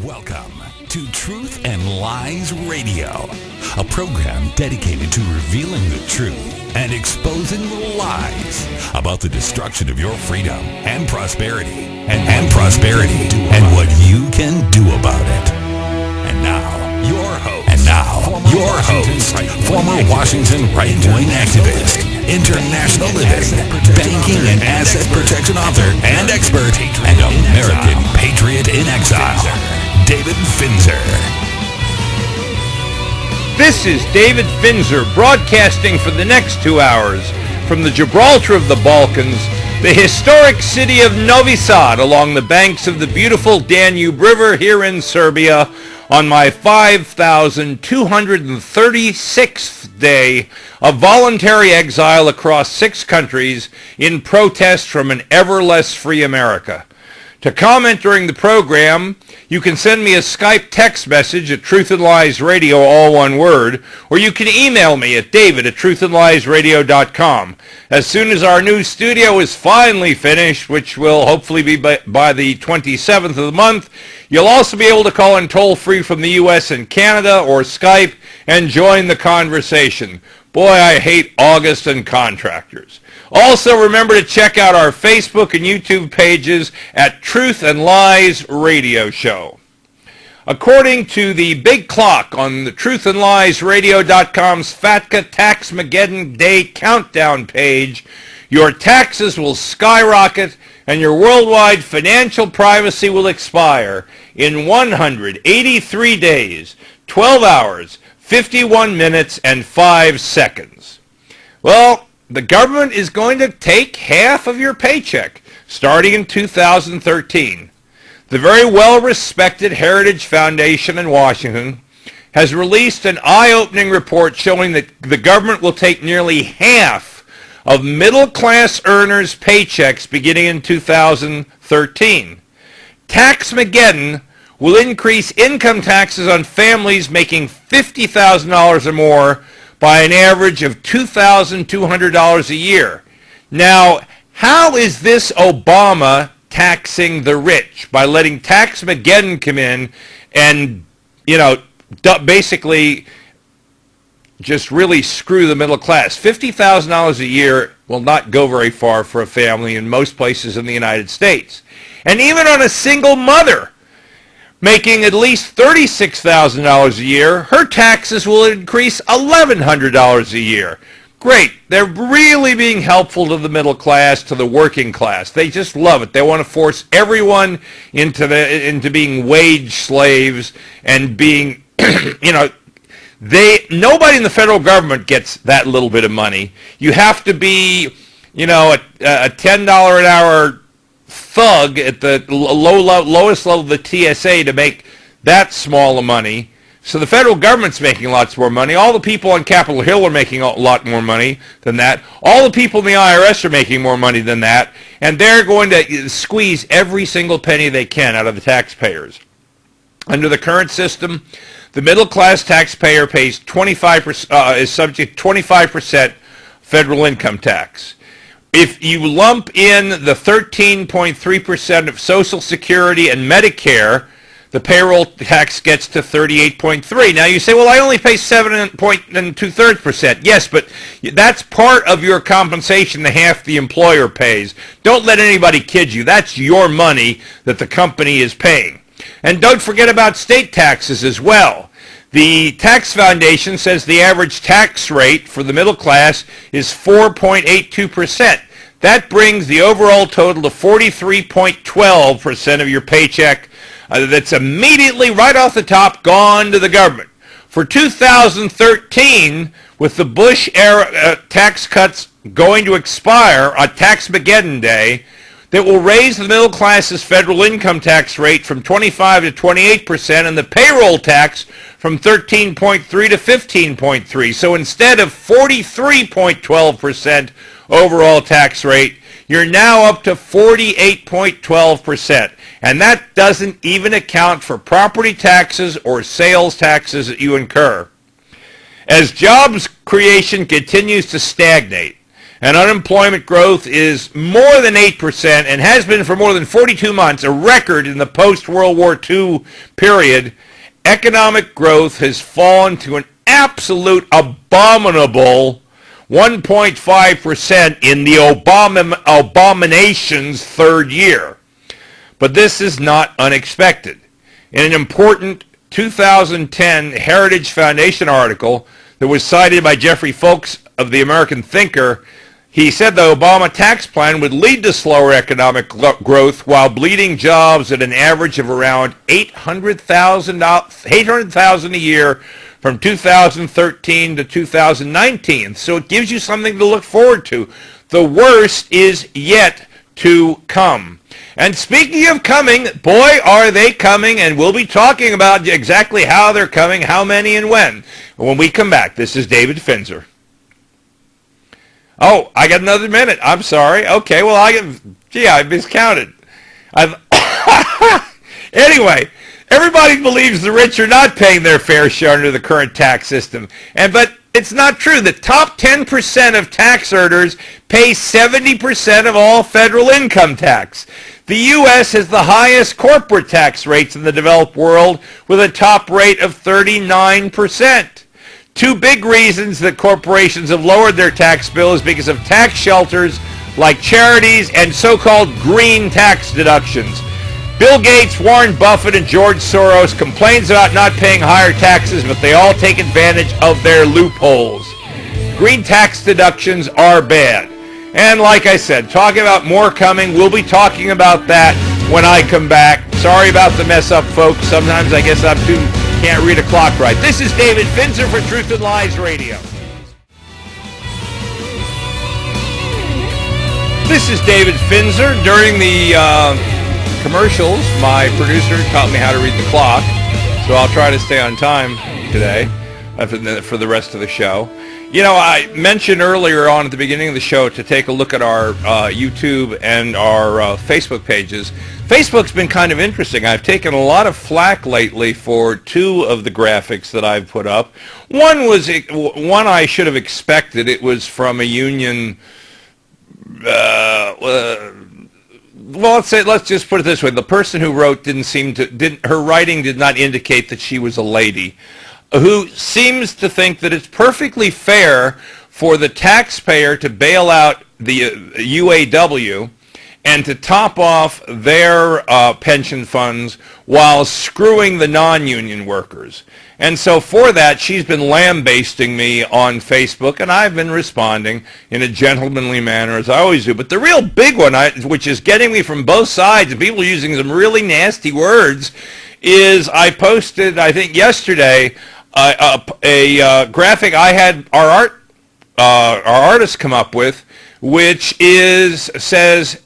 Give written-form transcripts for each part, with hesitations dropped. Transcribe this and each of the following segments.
Welcome to Truth and Lies Radio, a program dedicated to revealing the truth and exposing the lies about the destruction of your freedom and prosperity, and what you can do about it. And now, your host, former Washington right-wing activist, international living, banking and asset protection author and expert, and American patriot in exile, David Finzer. This is David Finzer broadcasting for the next 2 hours from the Gibraltar of the Balkans, the historic city of Novi Sad along the banks of the beautiful Danube River here in Serbia, on my 5,236th day of voluntary exile across 6 countries in protest from an ever less free America. To comment during the program, you can send me a Skype text message at Truth and Lies Radio, all one word, or you can email me at david@truthandliesradio.com. As soon as our new studio is finally finished, which will hopefully be by the 27th of the month, you'll also be able to call in toll-free from the U.S. and Canada or Skype and join the conversation. Boy, I hate August and contractors. Also, remember to check out our Facebook and YouTube pages at Truth and Lies Radio Show. According to the big clock on the truthandliesradio.com's FATCA Taxmageddon Day Countdown page, your taxes will skyrocket and your worldwide financial privacy will expire in 183 days, 12 hours, 51 minutes, and 5 seconds. Well, the government is going to take half of your paycheck starting in 2013. The very well-respected Heritage Foundation in Washington has released an eye-opening report showing that the government will take nearly half of middle-class earners' paychecks beginning in 2013. Taxmageddon will increase income taxes on families making $50,000 or more by an average of $2,200 a year. Now, how is this Obama taxing the rich? By letting Taxmageddon come in and, basically just really screw the middle class. $50,000 a year will not go very far for a family in most places in the United States. And even on a single mother making at least $36,000 a year, her taxes will increase $1,100 a year. Great. They're really being helpful to the middle class, to the working class. They just love it. They want to force everyone into being wage slaves and being, nobody in the federal government gets that little bit of money. You have to be, a $10 an hour thug at the lowest level of the TSA to make that small of money. So the federal government's making lots more money. All the people on Capitol Hill are making a lot more money than that. All the people in the IRS are making more money than that. And they're going to squeeze every single penny they can out of the taxpayers. Under the current system, the middle class taxpayer pays 25%, is subject to 25% federal income tax. If you lump in the 13.3% of Social Security and Medicare, the payroll tax gets to 38.3%. Now you say, well, I only pay 7.2%. Yes, but that's part of your compensation, the half the employer pays. Don't let anybody kid you. That's your money that the company is paying. And don't forget about state taxes as well. The Tax Foundation says the average tax rate for the middle class is 4.82%. That brings the overall total to 43.12% of your paycheck that's immediately, right off the top, gone to the government. For 2013, with the Bush-era tax cuts going to expire on Taxmageddon Day, that will raise the middle class's federal income tax rate from 25 to 28% and the payroll tax from 13.3 to 15.3. So instead of 43.12% overall tax rate, you're now up to 48.12%. And that doesn't even account for property taxes or sales taxes that you incur. As jobs creation continues to stagnate, and unemployment growth is more than 8% and has been for more than 42 months, a record in the post-World War II period, economic growth has fallen to an absolute abominable 1.5% in the abomination's third year. But this is not unexpected. In an important 2010 Heritage Foundation article that was cited by Jeffrey Folks of the American Thinker, he said the Obama tax plan would lead to slower economic growth while bleeding jobs at an average of around 800,000 a year from 2013 to 2019. So it gives you something to look forward to. The worst is yet to come. And speaking of coming, boy, are they coming, and we'll be talking about exactly how they're coming, how many, and when we come back. This is David Finzer. Oh, I got another minute. I'm sorry. Okay, well, I miscounted. Anyway, everybody believes the rich are not paying their fair share under the current tax system, but it's not true. The top 10% of tax earners pay 70% of all federal income tax. The U.S. has the highest corporate tax rates in the developed world, with a top rate of 39%. Two big reasons that corporations have lowered their tax bill is because of tax shelters like charities and so-called green tax deductions. Bill Gates, Warren Buffett, and George Soros complains about not paying higher taxes, but they all take advantage of their loopholes. Green tax deductions are bad. And like I said, talking about more coming, we'll be talking about that when I come back. Sorry about the mess up, folks. Sometimes I guess can't read a clock right. This is David Finzer for Truth and Lies Radio. This is David Finzer. During the commercials, my producer taught me how to read the clock, so I'll try to stay on time today for the rest of the show. You know, I mentioned earlier on at the beginning of the show to take a look at our YouTube and our Facebook pages. Facebook's been kind of interesting. I've taken a lot of flack lately for two of the graphics that I've put up. One I should have expected. It was from a union. Well, let's just put it this way: the person who wrote her writing did not indicate that she was a lady, who seems to think that it's perfectly fair for the taxpayer to bail out the UAW and to top off their pension funds while screwing the non-union workers. And so for that, she's been lambasting me on Facebook, and I've been responding in a gentlemanly manner, as I always do. But the real big one, which is getting me from both sides, and people using some really nasty words, is I posted, I think yesterday, a graphic I had our artist come up with, which says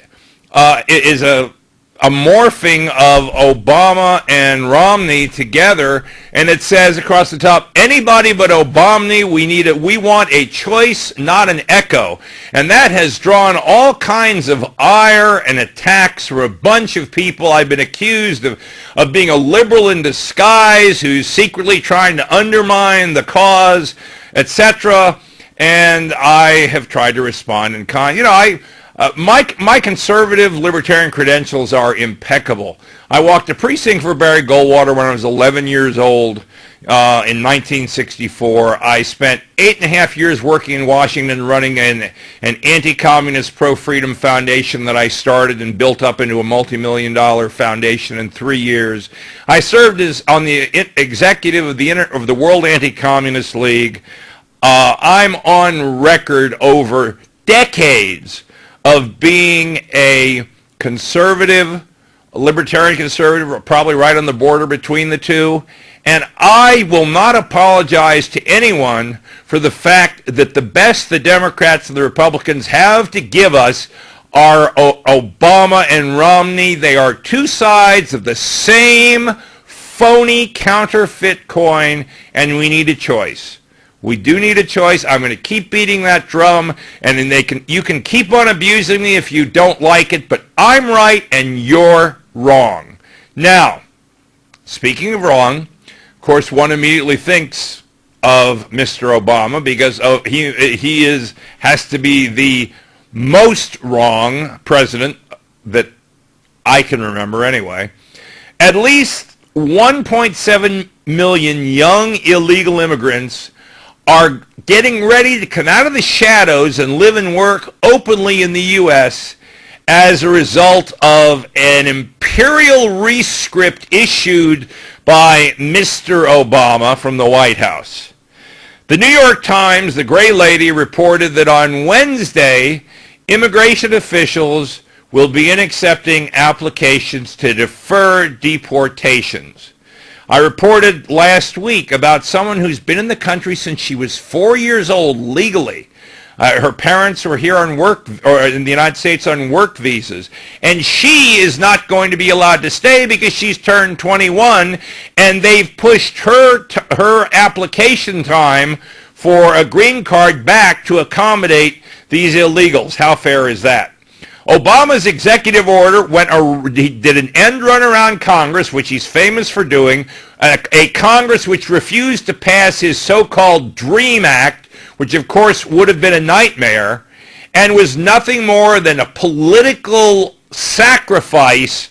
it is a morphing of Obama and Romney together, and it says across the top, anybody but Obamney, we want a choice, not an echo. And that has drawn all kinds of ire and attacks from a bunch of people. I've been accused of being a liberal in disguise who's secretly trying to undermine the cause, etc. And I have tried to respond in kind. You know, my conservative libertarian credentials are impeccable. I walked a precinct for Barry Goldwater when I was 11 years old in 1964. I spent 8.5 years working in Washington running an anti-communist pro-freedom foundation that I started and built up into a multi-million-dollar foundation in 3 years. I served as on the executive of the World Anti-Communist League. I'm on record over decades of being a conservative, a libertarian conservative, probably right on the border between the two. And I will not apologize to anyone for the fact that the best the Democrats and the Republicans have to give us are Obama and Romney. They are two sides of the same phony counterfeit coin, and we need a choice. We do need a choice. I'm going to keep beating that drum, and then you can keep on abusing me if you don't like it, but I'm right and you're wrong. Now, speaking of wrong, of course, one immediately thinks of Mr. Obama because he has to be the most wrong president that I can remember anyway. At least 1.7 million young illegal immigrants are getting ready to come out of the shadows and live and work openly in the U.S. as a result of an imperial rescript issued by Mr. Obama from the White House. The New York Times, the Gray Lady, reported that on Wednesday, immigration officials will begin accepting applications to defer deportations. I reported last week about someone who's been in the country since she was 4 years old legally. Her parents were here on work, or in the United States on work visas, and she is not going to be allowed to stay because she's turned 21, and they've pushed her application time for a green card back to accommodate these illegals. How fair is that? Obama's executive order he did an end run around Congress, which he's famous for doing, a Congress which refused to pass his so-called DREAM Act, which of course would have been a nightmare, and was nothing more than a political sacrifice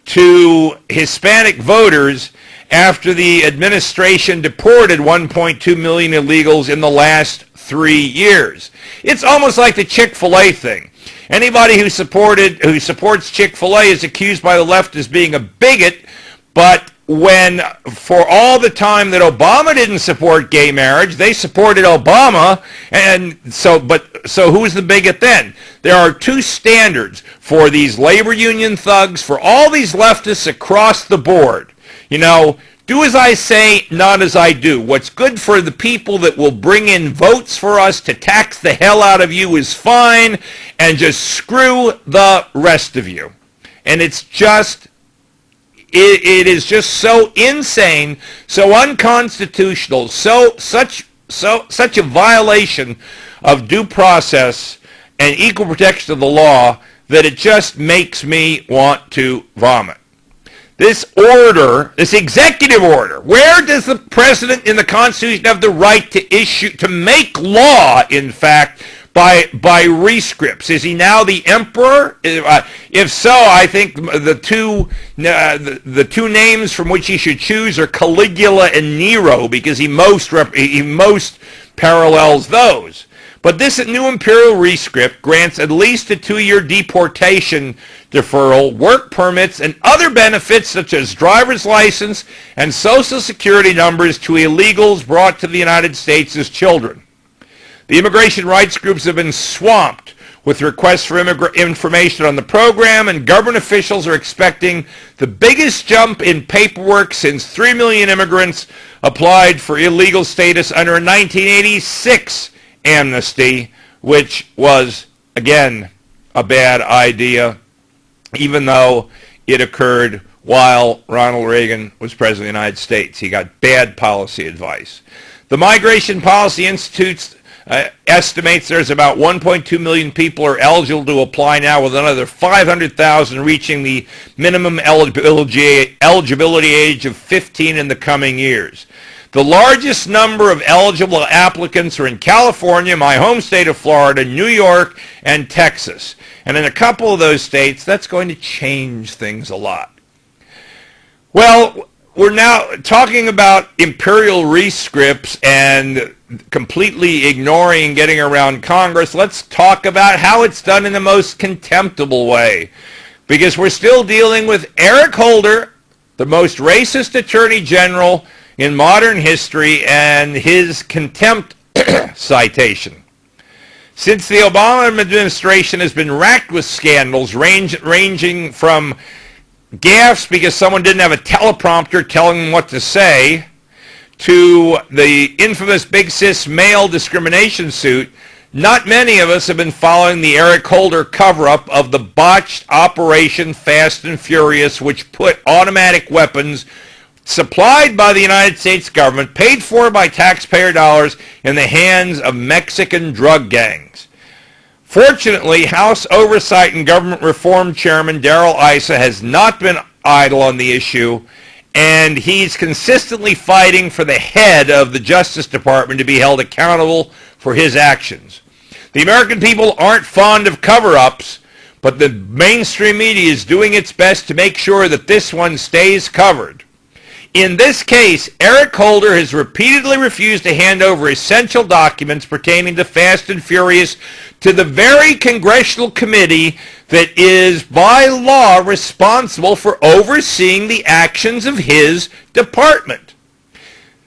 to Hispanic voters after the administration deported 1.2 million illegals in the last 3 years. It's almost like the Chick-fil-A thing. Anybody who supports Chick-fil-A is accused by the left as being a bigot, but when, for all the time that Obama didn't support gay marriage, they supported Obama, and so who's the bigot then? There are two standards for these labor union thugs, for all these leftists across the board. You know, do as I say, not as I do. What's good for the people that will bring in votes for us to tax the hell out of you is fine, and just screw the rest of you. And it's just, it is just so insane, so unconstitutional, such a violation of due process and equal protection of the law that it just makes me want to vomit. This order, this executive order, where does the president in the Constitution have the right to make law, in fact, by rescripts? Is he now the emperor? If so, I think the two names from which he should choose are Caligula and Nero, because he most parallels those. But this new imperial rescript grants at least a 2-year deportation deferral, work permits, and other benefits such as driver's license and social security numbers to illegals brought to the United States as children. The immigration rights groups have been swamped with requests for information on the program, and government officials are expecting the biggest jump in paperwork since 3 million immigrants applied for illegal status under a 1986 amnesty, which was, again, a bad idea, even though it occurred while Ronald Reagan was president of the United States. He got bad policy advice. The Migration Policy Institute estimates there's about 1.2 million people are eligible to apply now, with another 500,000 reaching the minimum eligibility age of 15 in the coming years. The largest number of eligible applicants are in California, my home state of Florida, New York, and Texas. And in a couple of those states, that's going to change things a lot. Well, we're now talking about imperial rescripts and completely ignoring and getting around Congress. Let's talk about how it's done in the most contemptible way. Because we're still dealing with Eric Holder, the most racist attorney general in modern history, and his contempt citation. Since the Obama administration has been racked with scandals ranging from gaffes because someone didn't have a teleprompter telling them what to say, to the infamous Big Sis male discrimination suit, not many of us have been following the Eric Holder cover-up of the botched Operation Fast and Furious, which put automatic weapons supplied by the United States government, paid for by taxpayer dollars, in the hands of Mexican drug gangs. Fortunately, House Oversight and Government Reform Chairman Darrell Issa has not been idle on the issue, and he's consistently fighting for the head of the Justice Department to be held accountable for his actions. The American people aren't fond of cover-ups, but the mainstream media is doing its best to make sure that this one stays covered. In this case, Eric Holder has repeatedly refused to hand over essential documents pertaining to Fast and Furious to the very congressional committee that is by law responsible for overseeing the actions of his department.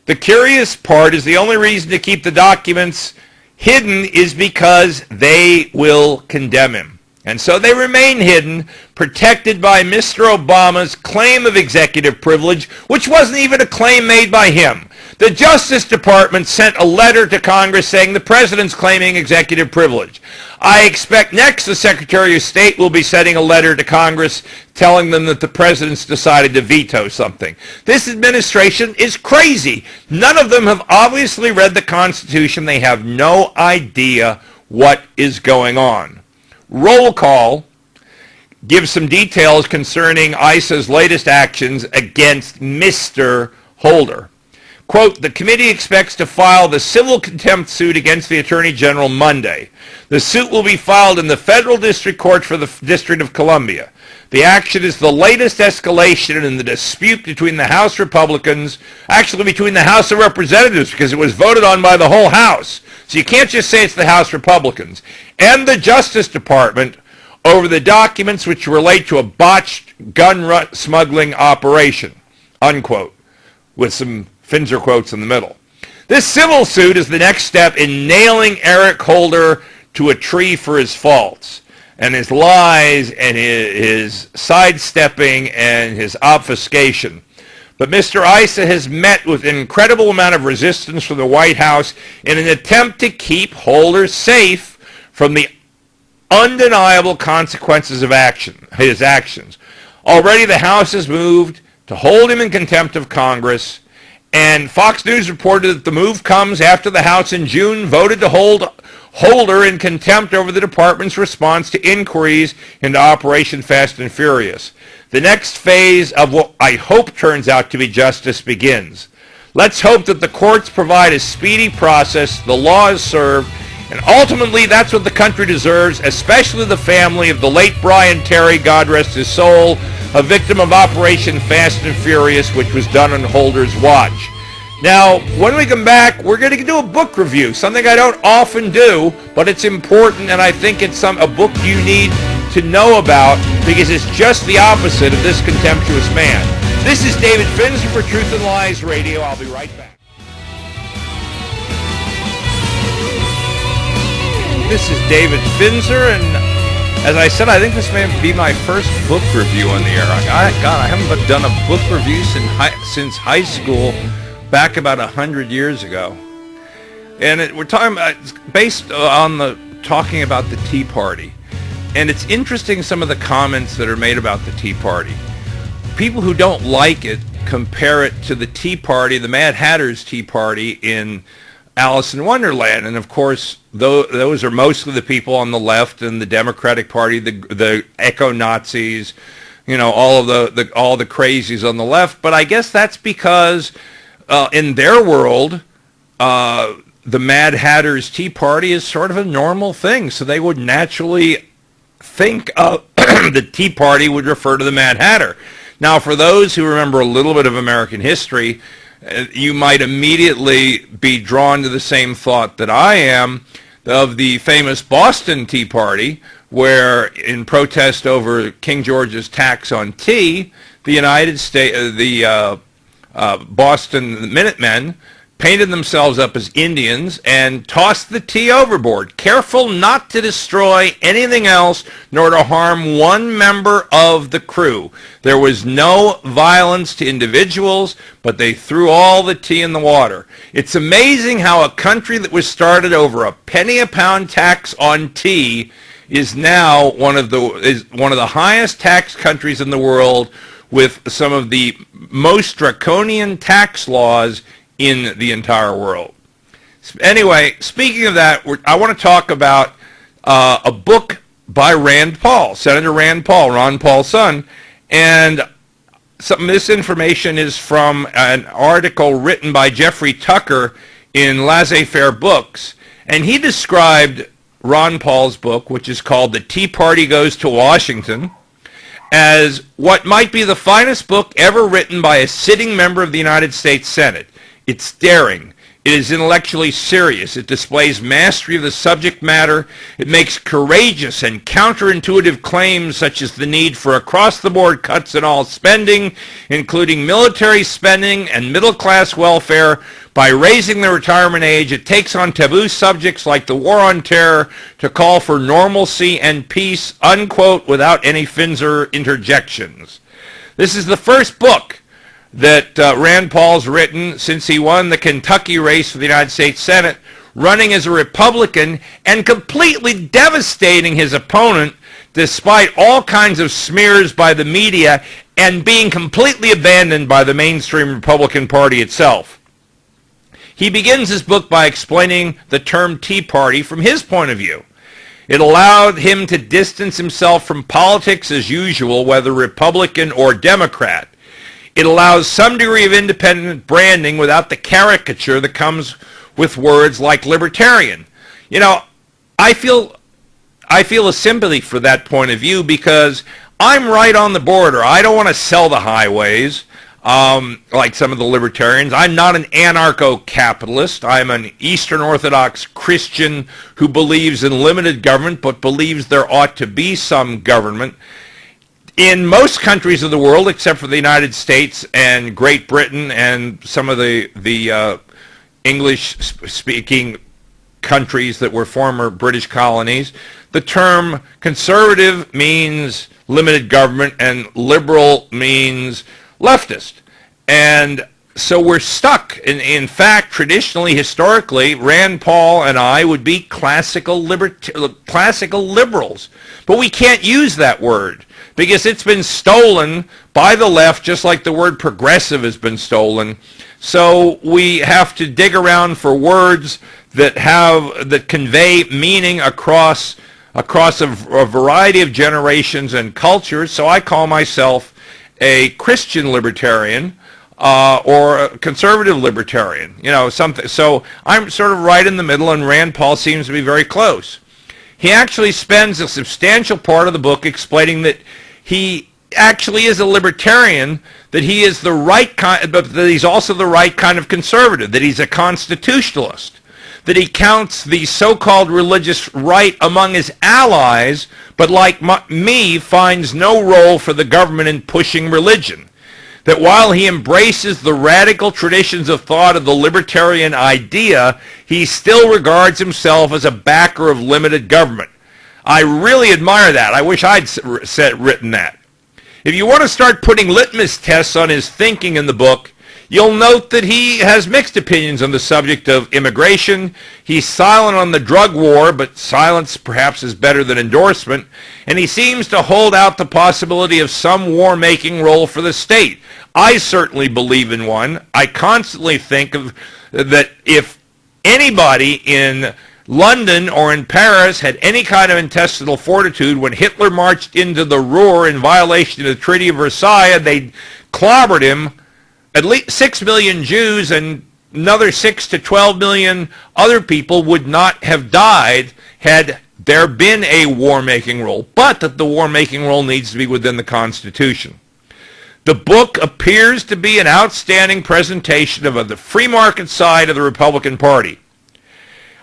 The curious part is the only reason to keep the documents hidden is because they will condemn him. And so they remain hidden, protected by Mr. Obama's claim of executive privilege, which wasn't even a claim made by him. The Justice Department sent a letter to Congress saying the president's claiming executive privilege. I expect next the Secretary of State will be sending a letter to Congress telling them that the president's decided to veto something. This administration is crazy. None of them have obviously read the Constitution. They have no idea what is going on. Roll call gives some details concerning ICE's latest actions against Mr. Holder. Quote, the committee expects to file the civil contempt suit against the Attorney General Monday. The suit will be filed in the Federal District Court for the District of Columbia. The action is the latest escalation in the dispute between the House Republicans, actually between the House of Representatives, because it was voted on by the whole House. So you can't just say it's the House Republicans, and the Justice Department over the documents which relate to a botched gun smuggling operation, unquote, with some Finzer quotes in the middle. This civil suit is the next step in nailing Eric Holder to a tree for his faults and his lies and his sidestepping and his obfuscation. But Mr. Issa has met with an incredible amount of resistance from the White House in an attempt to keep Holder safe from the undeniable consequences of his actions. Already the House has moved to hold him in contempt of Congress, and Fox News reported that the move comes after the House in June voted to hold Holder in contempt over the department's response to inquiries into Operation Fast and Furious. The next phase of what I hope turns out to be justice begins. Let's hope that the courts provide a speedy process, the law is served, and ultimately that's what the country deserves, especially the family of the late Brian Terry, God rest his soul, a victim of Operation Fast and Furious, which was done on Holder's watch. Now, when we come back, we're going to do a book review, something I don't often do, but it's important, and I think it's a book you need to know about because it's just the opposite of this contemptuous man. This is David Finzer for Truth and Lies Radio. I'll be right back. This is David Finzer, and as I said, I think this may be my first book review on the air. I haven't done a book review since high school, back about 100 years ago. And we're talking about, it's based on talking about the Tea Party. And it's interesting some of the comments that are made about the Tea Party. People who don't like it compare it to the Tea Party, the Mad Hatter's Tea Party in Alice in Wonderland. And of course, those are mostly the people on the left and the Democratic Party, the eco-Nazis, all of all the crazies on the left. But I guess that's because in their world, the Mad Hatter's Tea Party is sort of a normal thing. So they would naturally think of the Tea Party would refer to the Mad Hatter. Now, for those who remember a little bit of American history, you might immediately be drawn to the same thought that I am of the famous Boston Tea Party, where in protest over King George's tax on tea, the Boston Minutemen painted themselves up as Indians and tossed the tea overboard, careful not to destroy anything else nor to harm one member of the crew. There was no violence to individuals, but they threw all the tea in the water. It's amazing how a country that was started over a penny a pound tax on tea is now one of the highest tax countries in the world, with some of the most draconian tax laws in the entire world. Anyway, speaking of that, I want to talk about a book by Rand Paul, Senator Rand Paul, Ron Paul's son, and some of this information is from an article written by Jeffrey Tucker in Laissez-Faire Books, and he described Ron Paul's book, which is called The Tea Party Goes to Washington, as what might be the finest book ever written by a sitting member of the United States Senate. It's daring. It is intellectually serious. It displays mastery of the subject matter. It makes courageous and counterintuitive claims such as the need for across-the-board cuts in all spending, including military spending and middle-class welfare. By raising the retirement age, it takes on taboo subjects like the war on terror to call for normalcy and peace, unquote, without any fins or interjections. This is the first book that Rand Paul's written since he won the Kentucky race for the United States Senate, running as a Republican and completely devastating his opponent despite all kinds of smears by the media and being completely abandoned by the mainstream Republican Party itself. He begins his book by explaining the term Tea Party from his point of view. It allowed him to distance himself from politics as usual, whether Republican or Democrat. It allows some degree of independent branding without the caricature that comes with words like libertarian. You know, I feel a sympathy for that point of view because I'm right on the border. I don't want to sell the highways like some of the libertarians. I'm not an anarcho-capitalist. I'm an Eastern Orthodox Christian who believes in limited government but believes there ought to be some government. In most countries of the world, except for the United States and Great Britain and some of the English-speaking countries that were former British colonies, the term conservative means limited government and liberal means leftist. And so we're stuck. In fact, traditionally, historically, Rand Paul and I would be classical liberals. But we can't use that word because it's been stolen by the left, just like the word progressive has been stolen. So we have to dig around for words that convey meaning across a variety of generations and cultures. So I call myself a Christian libertarian or a conservative libertarian, something. So I'm sort of right in the middle, and Rand Paul seems to be very close. He actually spends a substantial part of the book explaining that he actually is a libertarian, that he is the right kind, but that he's also the right kind of conservative, that he's a constitutionalist, that he counts the so-called religious right among his allies, but like me, finds no role for the government in pushing religion. That while he embraces the radical traditions of thought of the libertarian idea, he still regards himself as a backer of limited government. I really admire that. I wish I'd written that. If you want to start putting litmus tests on his thinking in the book, you'll note that he has mixed opinions on the subject of immigration. He's silent on the drug war, but silence perhaps is better than endorsement. And he seems to hold out the possibility of some war-making role for the state. I certainly believe in one. I constantly think that if anybody in London or in Paris had any kind of intestinal fortitude when Hitler marched into the Ruhr in violation of the Treaty of Versailles, they clobbered him. At least 6 million Jews and another 6 to 12 million other people would not have died had there been a war-making role, but that the war-making role needs to be within the Constitution. The book appears to be an outstanding presentation of the free market side of the Republican Party.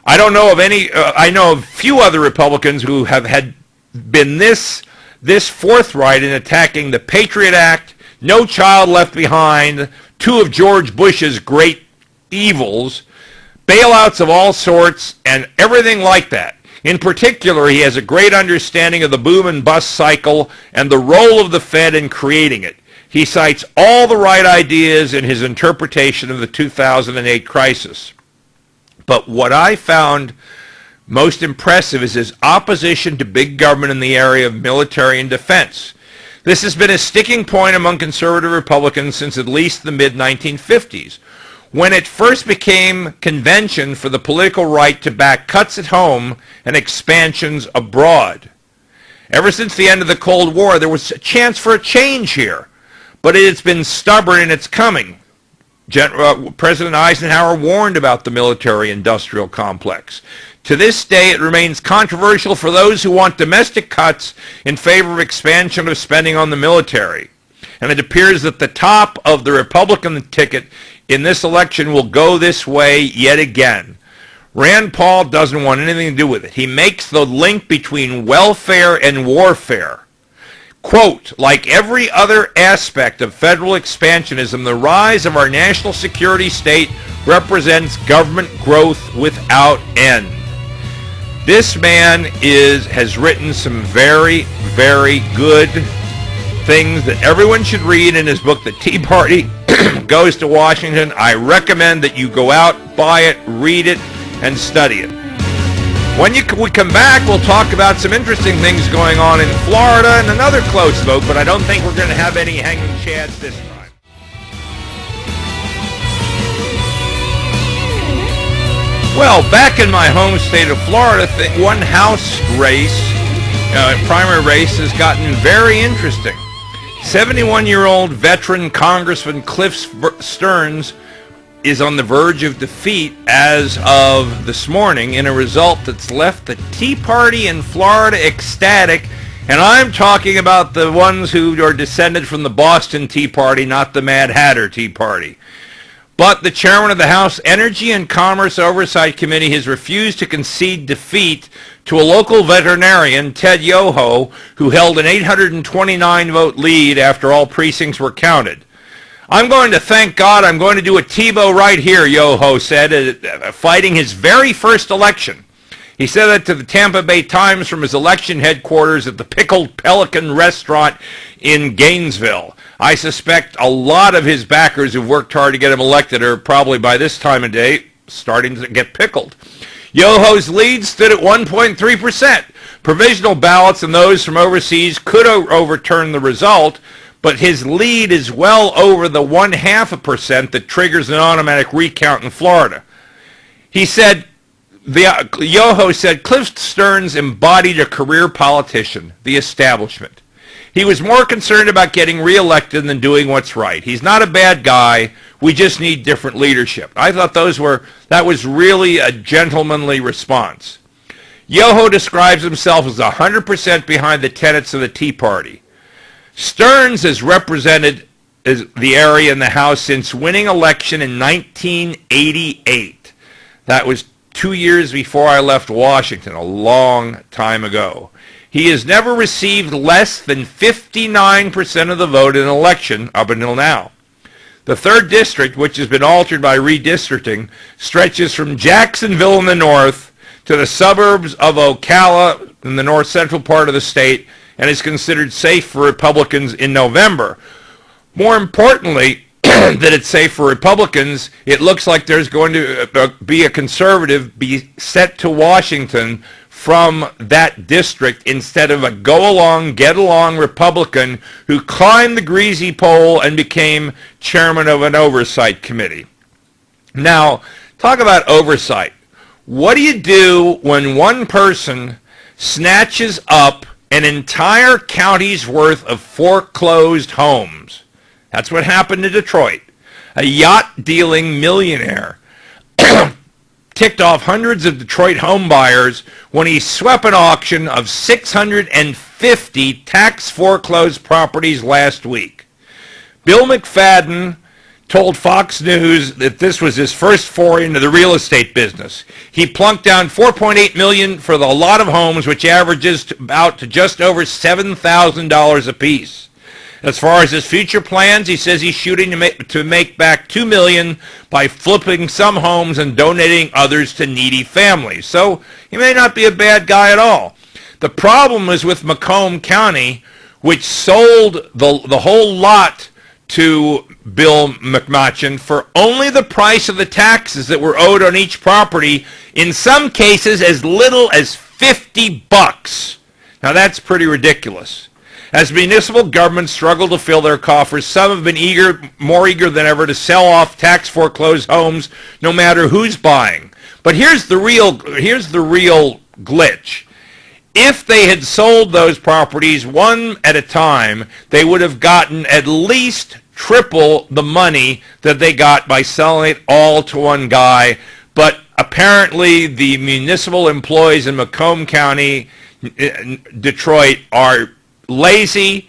I don't know of any, I know of few other Republicans who have been this forthright in attacking the Patriot Act, No Child Left Behind, two of George Bush's great evils, bailouts of all sorts, and everything like that. In particular, he has a great understanding of the boom and bust cycle and the role of the Fed in creating it. He cites all the right ideas in his interpretation of the 2008 crisis. But what I found most impressive is his opposition to big government in the area of military and defense. This has been a sticking point among conservative Republicans since at least the mid-1950s, when it first became convention for the political right to back cuts at home and expansions abroad. Ever since the end of the Cold War, there was a chance for a change here. but it has been stubborn in its coming. President Eisenhower warned about the military-industrial complex. To this day, it remains controversial for those who want domestic cuts in favor of expansion of spending on the military. And it appears that the top of the Republican ticket in this election will go this way yet again. Rand Paul doesn't want anything to do with it. He makes the link between welfare and warfare. Quote, like every other aspect of federal expansionism, the rise of our national security state represents government growth without end. This man has written some very, very good things that everyone should read in his book, The Tea Party Goes to Washington. I recommend that you go out, buy it, read it, and study it. When we come back, we'll talk about some interesting things going on in Florida and another close vote, but I don't think we're going to have any hanging chads this time. Well, back in my home state of Florida, one House race, primary race, has gotten very interesting. 71-year-old veteran Congressman Cliff Stearns is on the verge of defeat as of this morning in a result that's left the Tea Party in Florida ecstatic. And I'm talking about the ones who are descended from the Boston Tea Party, not the Mad Hatter Tea Party. But the chairman of the House Energy and Commerce Oversight Committee has refused to concede defeat to a local veterinarian, Ted Yoho, who held an 829-vote lead after all precincts were counted. I'm going to thank God I'm going to do a Tebow right here, Yoho said, fighting his very first election. He said that to the Tampa Bay Times from his election headquarters at the Pickled Pelican restaurant in Gainesville. I suspect a lot of his backers who've worked hard to get him elected are probably by this time of day starting to get pickled. Yoho's lead stood at 1.3%. Provisional ballots and those from overseas could overturn the result, but his lead is well over the 0.5% that triggers an automatic recount in Florida. He said, Yoho said, Cliff Stearns embodied a career politician, the establishment. He was more concerned about getting reelected than doing what's right. He's not a bad guy. We just need different leadership. I thought that was really a gentlemanly response. Yoho describes himself as 100% behind the tenets of the Tea Party. Stearns has represented the area in the House since winning election in 1988. That was 2 years before I left Washington, a long time ago. He has never received less than 59% of the vote in an election up until now. The 3rd District, which has been altered by redistricting, stretches from Jacksonville in the north to the suburbs of Ocala in the north-central part of the state, and is considered safe for Republicans in November. More importantly, that it's safe for Republicans, it looks like there's going to be a conservative be sent to Washington from that district instead of a go-along, get-along Republican who climbed the greasy pole and became chairman of an oversight committee. Now, talk about oversight. What do you do when one person snatches up an entire county's worth of foreclosed homes? That's what happened to Detroit. A yacht-dealing millionaire ticked off hundreds of Detroit home buyers when he swept an auction of 650 tax foreclosed properties last week. Bill McFadden told Fox News that this was his first foray into the real estate business. He plunked down $4.8 million for the lot of homes, which averages to just over $7,000 apiece. As far as his future plans, he says he's shooting to make back $2 million by flipping some homes and donating others to needy families. So he may not be a bad guy at all. The problem is with Macomb County, which sold the whole lot to Bill McMachin for only the price of the taxes that were owed on each property, in some cases as little as $50. Now that's pretty ridiculous. As municipal governments struggle to fill their coffers, some have been more eager than ever to sell off tax foreclosed homes, no matter who's buying. But here's the real glitch. if they had sold those properties one at a time, they would have gotten at least triple the money that they got by selling it all to one guy. But apparently the municipal employees in Macomb County, Detroit, are lazy.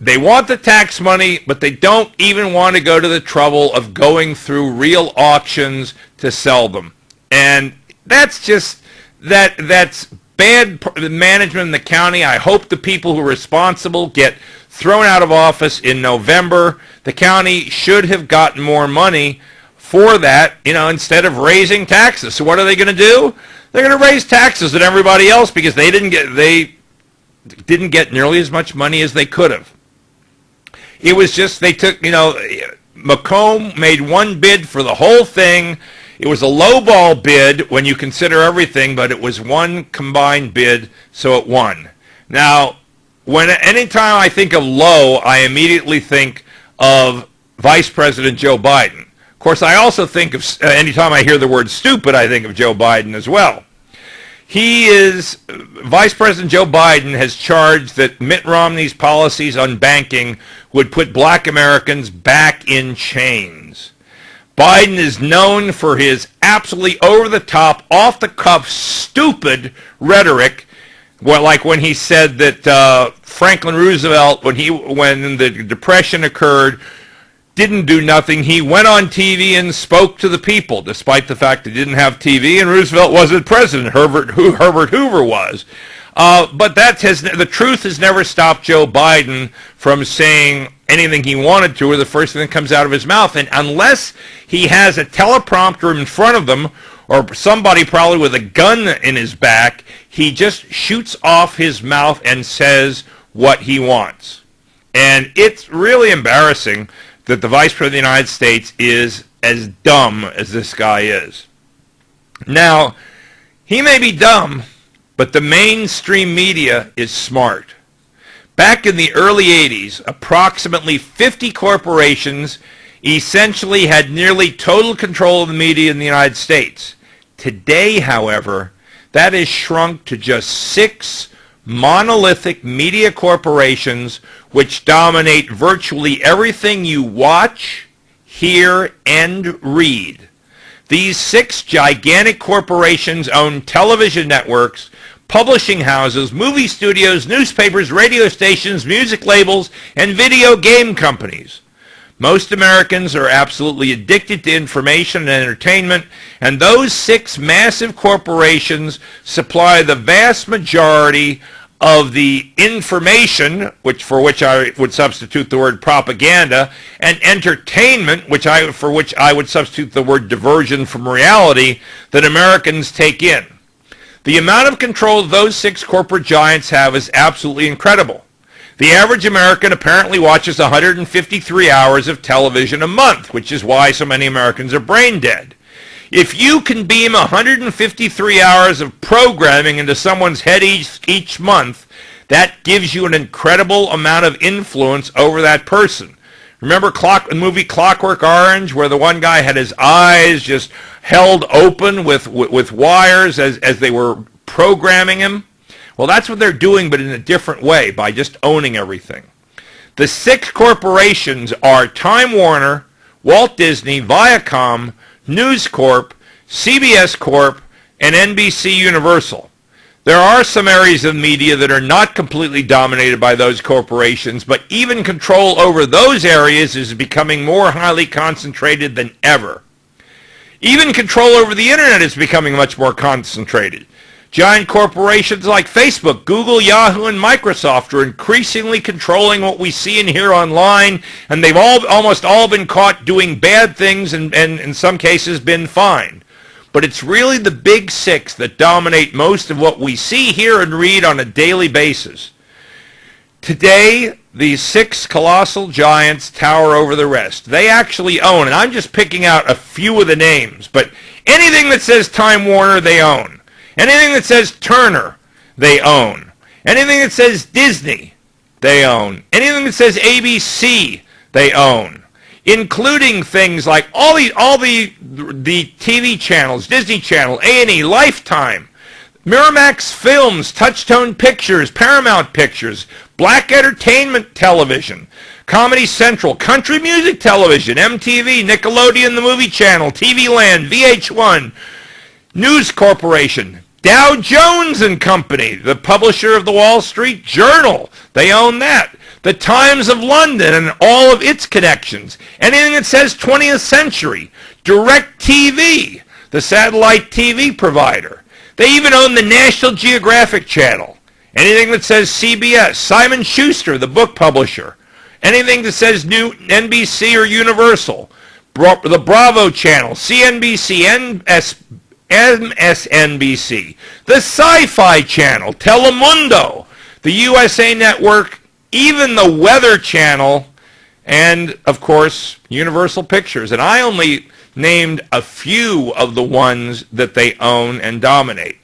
They want the tax money, but they don't even want to go to the trouble of going through real auctions to sell them. And that's just, that's bad management in the county. I hope the people who are responsible get thrown out of office in November. The county should have gotten more money for that, instead of raising taxes. So what are they going to do? They're going to raise taxes than everybody else because they didn't get nearly as much money as they could have. It was just, they took, Macomb made one bid for the whole thing. It was a lowball bid when you consider everything, but it was one combined bid, so it won. Now, anytime I think of low, I immediately think of Vice President Joe Biden. Of course, I also think of, anytime I hear the word stupid, I think of Joe Biden as well. Vice President Joe Biden has charged that Mitt Romney's policies on banking would put black Americans back in chains. Biden is known for his absolutely over-the-top, off-the-cuff, stupid rhetoric, like when he said that Franklin Roosevelt, when the Depression occurred, didn't do nothing. He went on TV and spoke to the people, despite the fact he didn't have TV, and Roosevelt wasn't president. Herbert Hoover was. But the truth has never stopped Joe Biden from saying anything he wanted to, or the first thing that comes out of his mouth. And unless he has a teleprompter in front of them, or somebody probably with a gun in his back, he just shoots off his mouth and says what he wants. And it's really embarrassing that the Vice President of the United States is as dumb as this guy is. Now, he may be dumb, but the mainstream media is smart. Back in the early 80s, approximately 50 corporations essentially had nearly total control of the media in the United States. Today, however, that has shrunk to just 6 monolithic media corporations which dominate virtually everything you watch, hear, and read. These 6 gigantic corporations own television networks, publishing houses, movie studios, newspapers, radio stations, music labels, and video game companies. Most Americans are absolutely addicted to information and entertainment, and those 6 massive corporations supply the vast majority of the information, for which I would substitute the word propaganda, and entertainment, for which I would substitute the word diversion from reality, that Americans take in. The amount of control those 6 corporate giants have is absolutely incredible. The average American apparently watches 153 hours of television a month, which is why so many Americans are brain dead. If you can beam 153 hours of programming into someone's head each month, that gives you an incredible amount of influence over that person. Remember the movie Clockwork Orange, where the one guy had his eyes just held open with wires as they were programming him? Well, that's what they're doing, but in a different way, by just owning everything. The 6 corporations are Time Warner, Walt Disney, Viacom, News Corp, CBS Corp, and NBC Universal. There are some areas of media that are not completely dominated by those corporations, but even control over those areas is becoming more highly concentrated than ever. Even control over the internet is becoming much more concentrated. Giant corporations like Facebook, Google, Yahoo, and Microsoft are increasingly controlling what we see and hear online, and they've almost all been caught doing bad things and in some cases been fined. But it's really the big 6 that dominate most of what we see, hear, and read on a daily basis. Today, these 6 colossal giants tower over the rest. They actually own, and I'm just picking out a few of the names, but anything that says Time Warner, they own. Anything that says Turner, they own. Anything that says Disney, they own. Anything that says ABC, they own. Including things like all the TV channels, Disney Channel, A&E, Lifetime, Miramax Films, Touchstone Pictures, Paramount Pictures, Black Entertainment Television, Comedy Central, Country Music Television, MTV, Nickelodeon, the Movie Channel, TV Land, VH1, News Corporation, Dow Jones and Company, the publisher of the Wall Street Journal. They own that. The Times of London and all of its connections. Anything that says 20th Century. DirecTV, the satellite TV provider. They even own the National Geographic Channel. Anything that says CBS, Simon Schuster, the book publisher. Anything that says new NBC or Universal, the Bravo Channel, CNBC, MSNBC, the Sci-Fi Channel, Telemundo, the USA Network, even the Weather Channel, and, of course, Universal Pictures. And I only named a few of the ones that they own and dominate.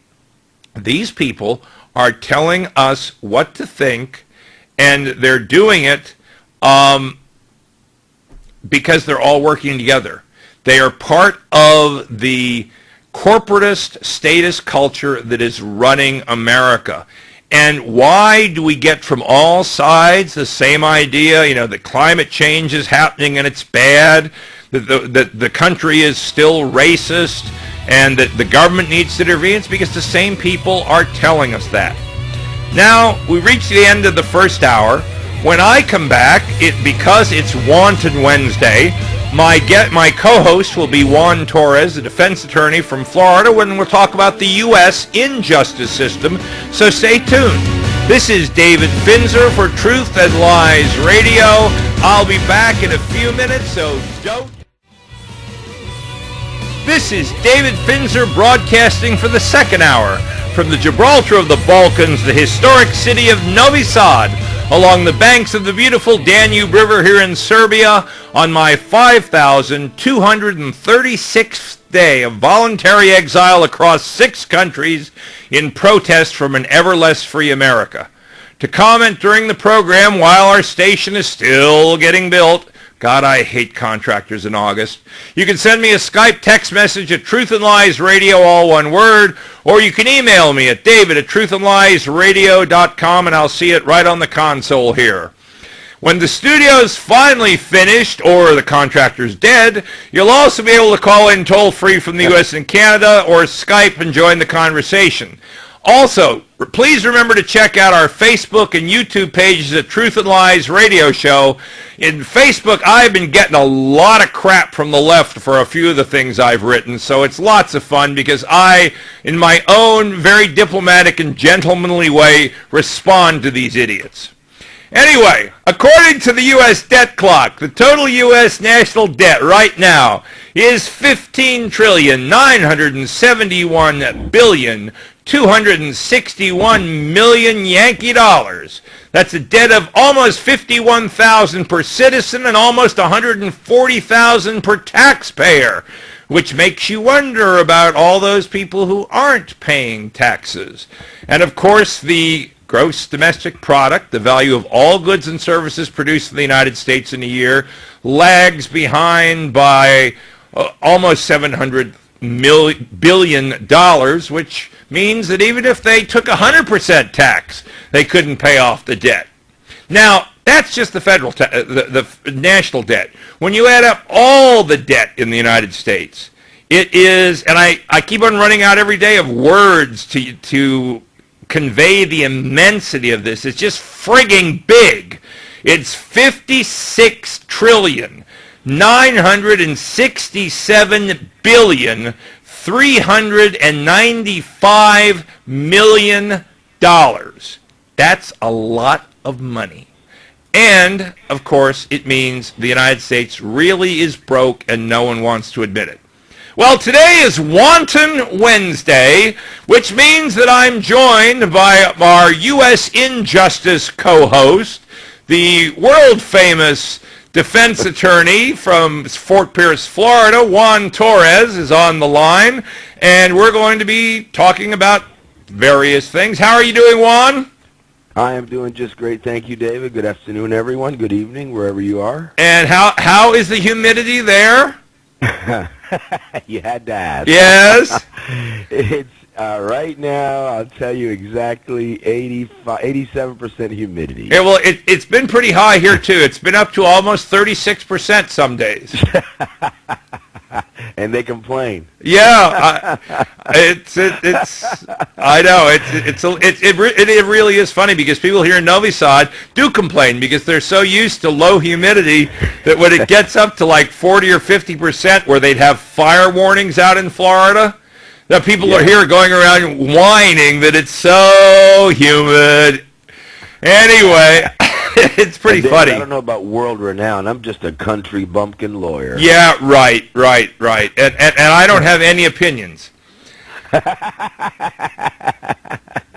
These people are telling us what to think, and they're doing it because they're all working together. They are part of the corporatist statist culture that is running America. And why do we get from all sides the same idea, that climate change is happening and it's bad, that the country is still racist, and that the government needs to intervene? It's because the same people are telling us that. Now, we reached the end of the first hour. When I come back, because it's Wanton Wednesday, my co-host will be Juan Torres, a defense attorney from Florida, when we'll talk about the U.S. injustice system. So stay tuned. This is David Finzer for Truth and Lies Radio. I'll be back in a few minutes, so don't. This is David Finzer broadcasting for the second hour from the Gibraltar of the Balkans, the historic city of Novi Sad, along the banks of the beautiful Danube River here in Serbia, on my 5,236th day of voluntary exile across 6 countries in protest from an ever less free America. To comment during the program while our station is still getting built, God, I hate contractors in August, you can send me a Skype text message at Truth and Lies Radio, all one word, or you can email me at david@truthandliesradio.com, and I'll see it right on the console here. When the studio's finally finished, or the contractor's dead, you'll also be able to call in toll-free from the U.S. and Canada, or Skype and join the conversation. Also, please remember to check out our Facebook and YouTube pages at Truth and Lies Radio Show. In Facebook, I've been getting a lot of crap from the left for a few of the things I've written, so it's lots of fun because I, in my own very diplomatic and gentlemanly way, respond to these idiots. Anyway, according to the U.S. debt clock, the total U.S. national debt right now is $15,971,261,000,000 Yankee dollars. That's a debt of almost $51,000 per citizen and almost $140,000 per taxpayer, which makes you wonder about all those people who aren't paying taxes. And of course, the gross domestic product, the value of all goods and services produced in the United States in a year, lags behind by almost $700 billion, which means that even if they took 100% tax, they couldn't pay off the debt. Now, that's just the federal the national debt. When you add up all the debt in the United States, it is, and I keep on running out every day of words to convey the immensity of this. It's just frigging big. It's $56,967,395,000,000. That's a lot of money. And, of course, it means the United States really is broke and no one wants to admit it. Well, today is Wanton Wednesday, which means that I'm joined by our U.S. Injustice co-host, the world-famous defense attorney from Fort Pierce, Florida, Juan Torres, is on the line, and we're going to be talking about various things. How are you doing, Juan? I am doing just great. Thank you, David. Good afternoon, everyone. Good evening, wherever you are. And how is the humidity there? You had to ask. Yes. Right now, I'll tell you exactly 87% humidity. Yeah, well, it's been pretty high here, too. It's been up to almost 36% some days. And they complain. Yeah, I know it really is funny because people here in Novi Sad do complain because they're so used to low humidity that when it gets up to like 40 or 50%, where they'd have fire warnings out in Florida, that people are here going around whining that it's so humid. Anyway. It's pretty funny. I don't know about world renowned. I'm just a country bumpkin lawyer. Yeah, right. And I don't have any opinions.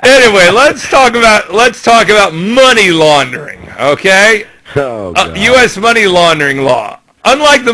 Anyway, let's talk about money laundering, okay? Oh, God. U.S. money laundering law. Unlike the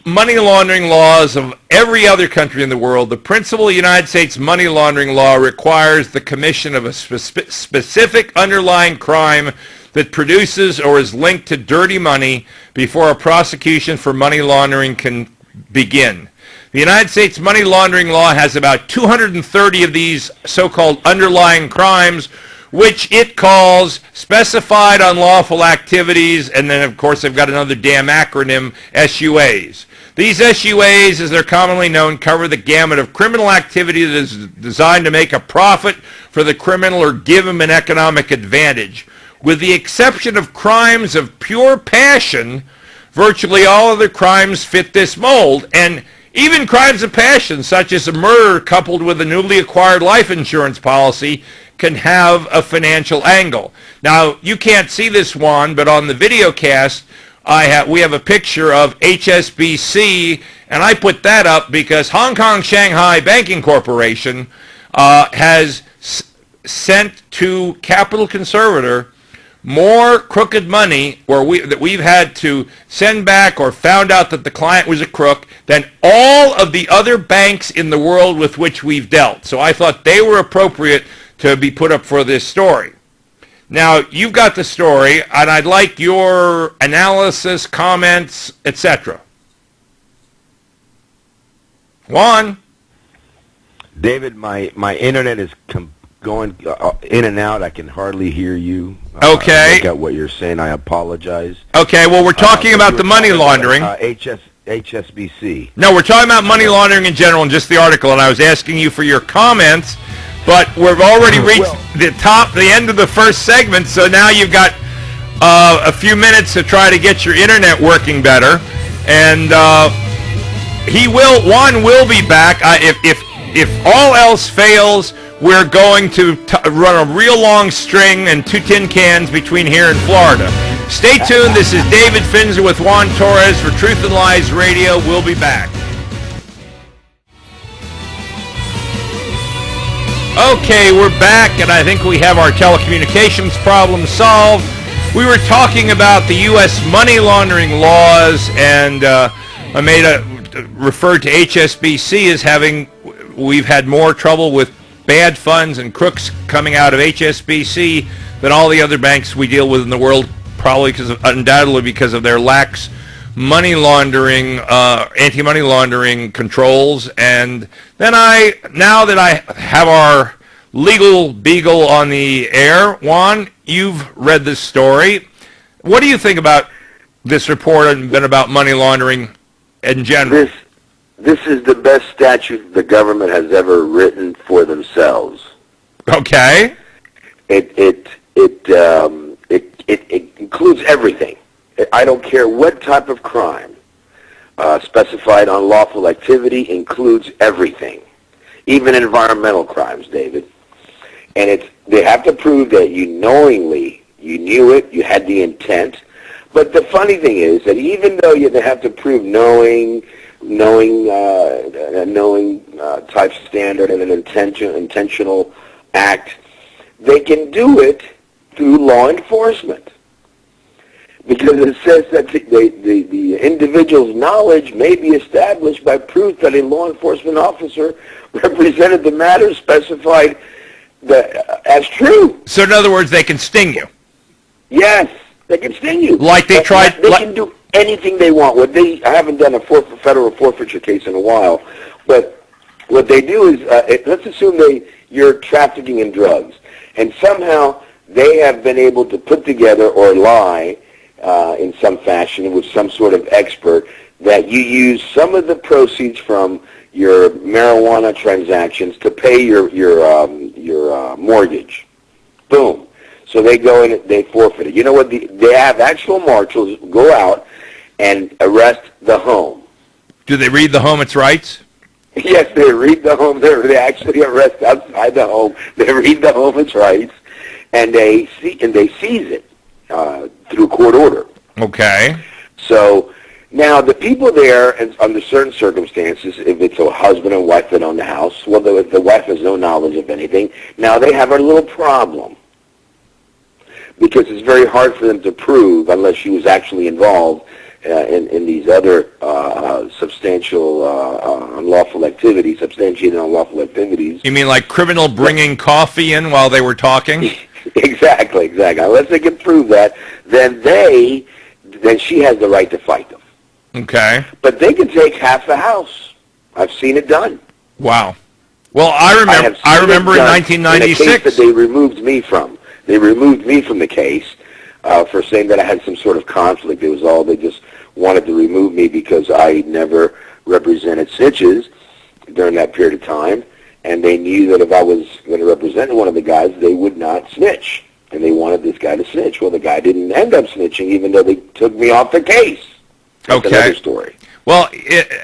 money laundering laws of every other country in the world, the principal United States money laundering law requires the commission of a specific underlying crime that produces or is linked to dirty money before a prosecution for money laundering can begin. The United States money laundering law has about 230 of these so-called underlying crimes, which it calls specified unlawful activities, and then, of course, they've got another damn acronym, SUAs. These SUAs, as they're commonly known, cover the gamut of criminal activity that is designed to make a profit for the criminal or give him an economic advantage. With the exception of crimes of pure passion, virtually all other crimes fit this mold, and even crimes of passion, such as a murder coupled with a newly acquired life insurance policy, can have a financial angle. Now, you can't see this, Juan, but on the video cast, we have a picture of HSBC, and I put that up because Hong Kong Shanghai Banking Corporation has sent to Capital Conservator more crooked money that we've had to send back or found out that the client was a crook than all of the other banks in the world with which we've dealt. So I thought they were appropriate to be put up for this story. Now, you've got the story, and I'd like your analysis, comments, etc. Juan? David, my internet is going in and out. I can hardly hear you. Okay. I got what you're saying. I apologize. Okay, well, we're talking about the money laundering. HSBC. No, we're talking about money laundering in general and just the article, and I was asking you for your comments, but we've already reached the end of the first segment, so now you've got a few minutes to try to get your internet working better, and Juan will be back. If all else fails, we're going to run a real long string and 2 tin cans between here and Florida. Stay tuned. This is David Finzer with Juan Torres for Truth and Lies Radio. We'll be back. Okay, we're back, and I think we have our telecommunications problem solved. We were talking about the U.S. money laundering laws, and I referred to HSBC as we've had more trouble with bad funds and crooks coming out of HSBC than all the other banks we deal with in the world, probably undoubtedly because of their lax money laundering, anti-money laundering controls. And then now that I have our legal beagle on the air, Juan, you've read this story. What do you think about this report and about money laundering in general? This is the best statute the government has ever written for themselves. Okay. It includes everything. I don't care what type of crime. Specified unlawful activity includes everything, even environmental crimes, David. And they have to prove that you knowingly, you knew it, you had the intent. But the funny thing is that even though they have to prove knowing type standard and an intentional act, they can do it through law enforcement, because it says that the individual's knowledge may be established by proof that a law enforcement officer represented the matter specified as true. So in other words, they can sting you. Yes, they can sting you. Like they tried. They can do anything they want. I haven't done a federal forfeiture case in a while, but What they do is, let's assume you're trafficking in drugs, and somehow they have been able to put together or lie in some fashion with some sort of expert that you use some of the proceeds from your marijuana transactions to pay your mortgage. Boom. So they go and they forfeit it. You know what? They have actual marshals go out and arrest the home. Do they read the home its rights? Yes, they read the home. They actually arrest outside the home. They read the home its rights, and they seize it through court order. Okay. So now the people there, under certain circumstances, if it's a husband and wife that own the house, well, the wife has no knowledge of anything. Now they have a little problem because it's very hard for them to prove unless she was actually involved in these other substantial unlawful activities, substantiated unlawful activities. You mean like criminal bringing coffee in while they were talking? Exactly. Unless they can prove that, then she has the right to fight them. Okay. But they can take half the house. I've seen it done. Wow. Well, I remember in 1996 in a case that they removed me from. They removed me from the case for saying that I had some sort of conflict. It was all they just wanted to remove me because I never represented snitches during that period of time, and they knew that if I was going to represent one of the guys, they would not snitch, and they wanted this guy to snitch. Well, the guy didn't end up snitching, even though they took me off the case. That's another story. Well,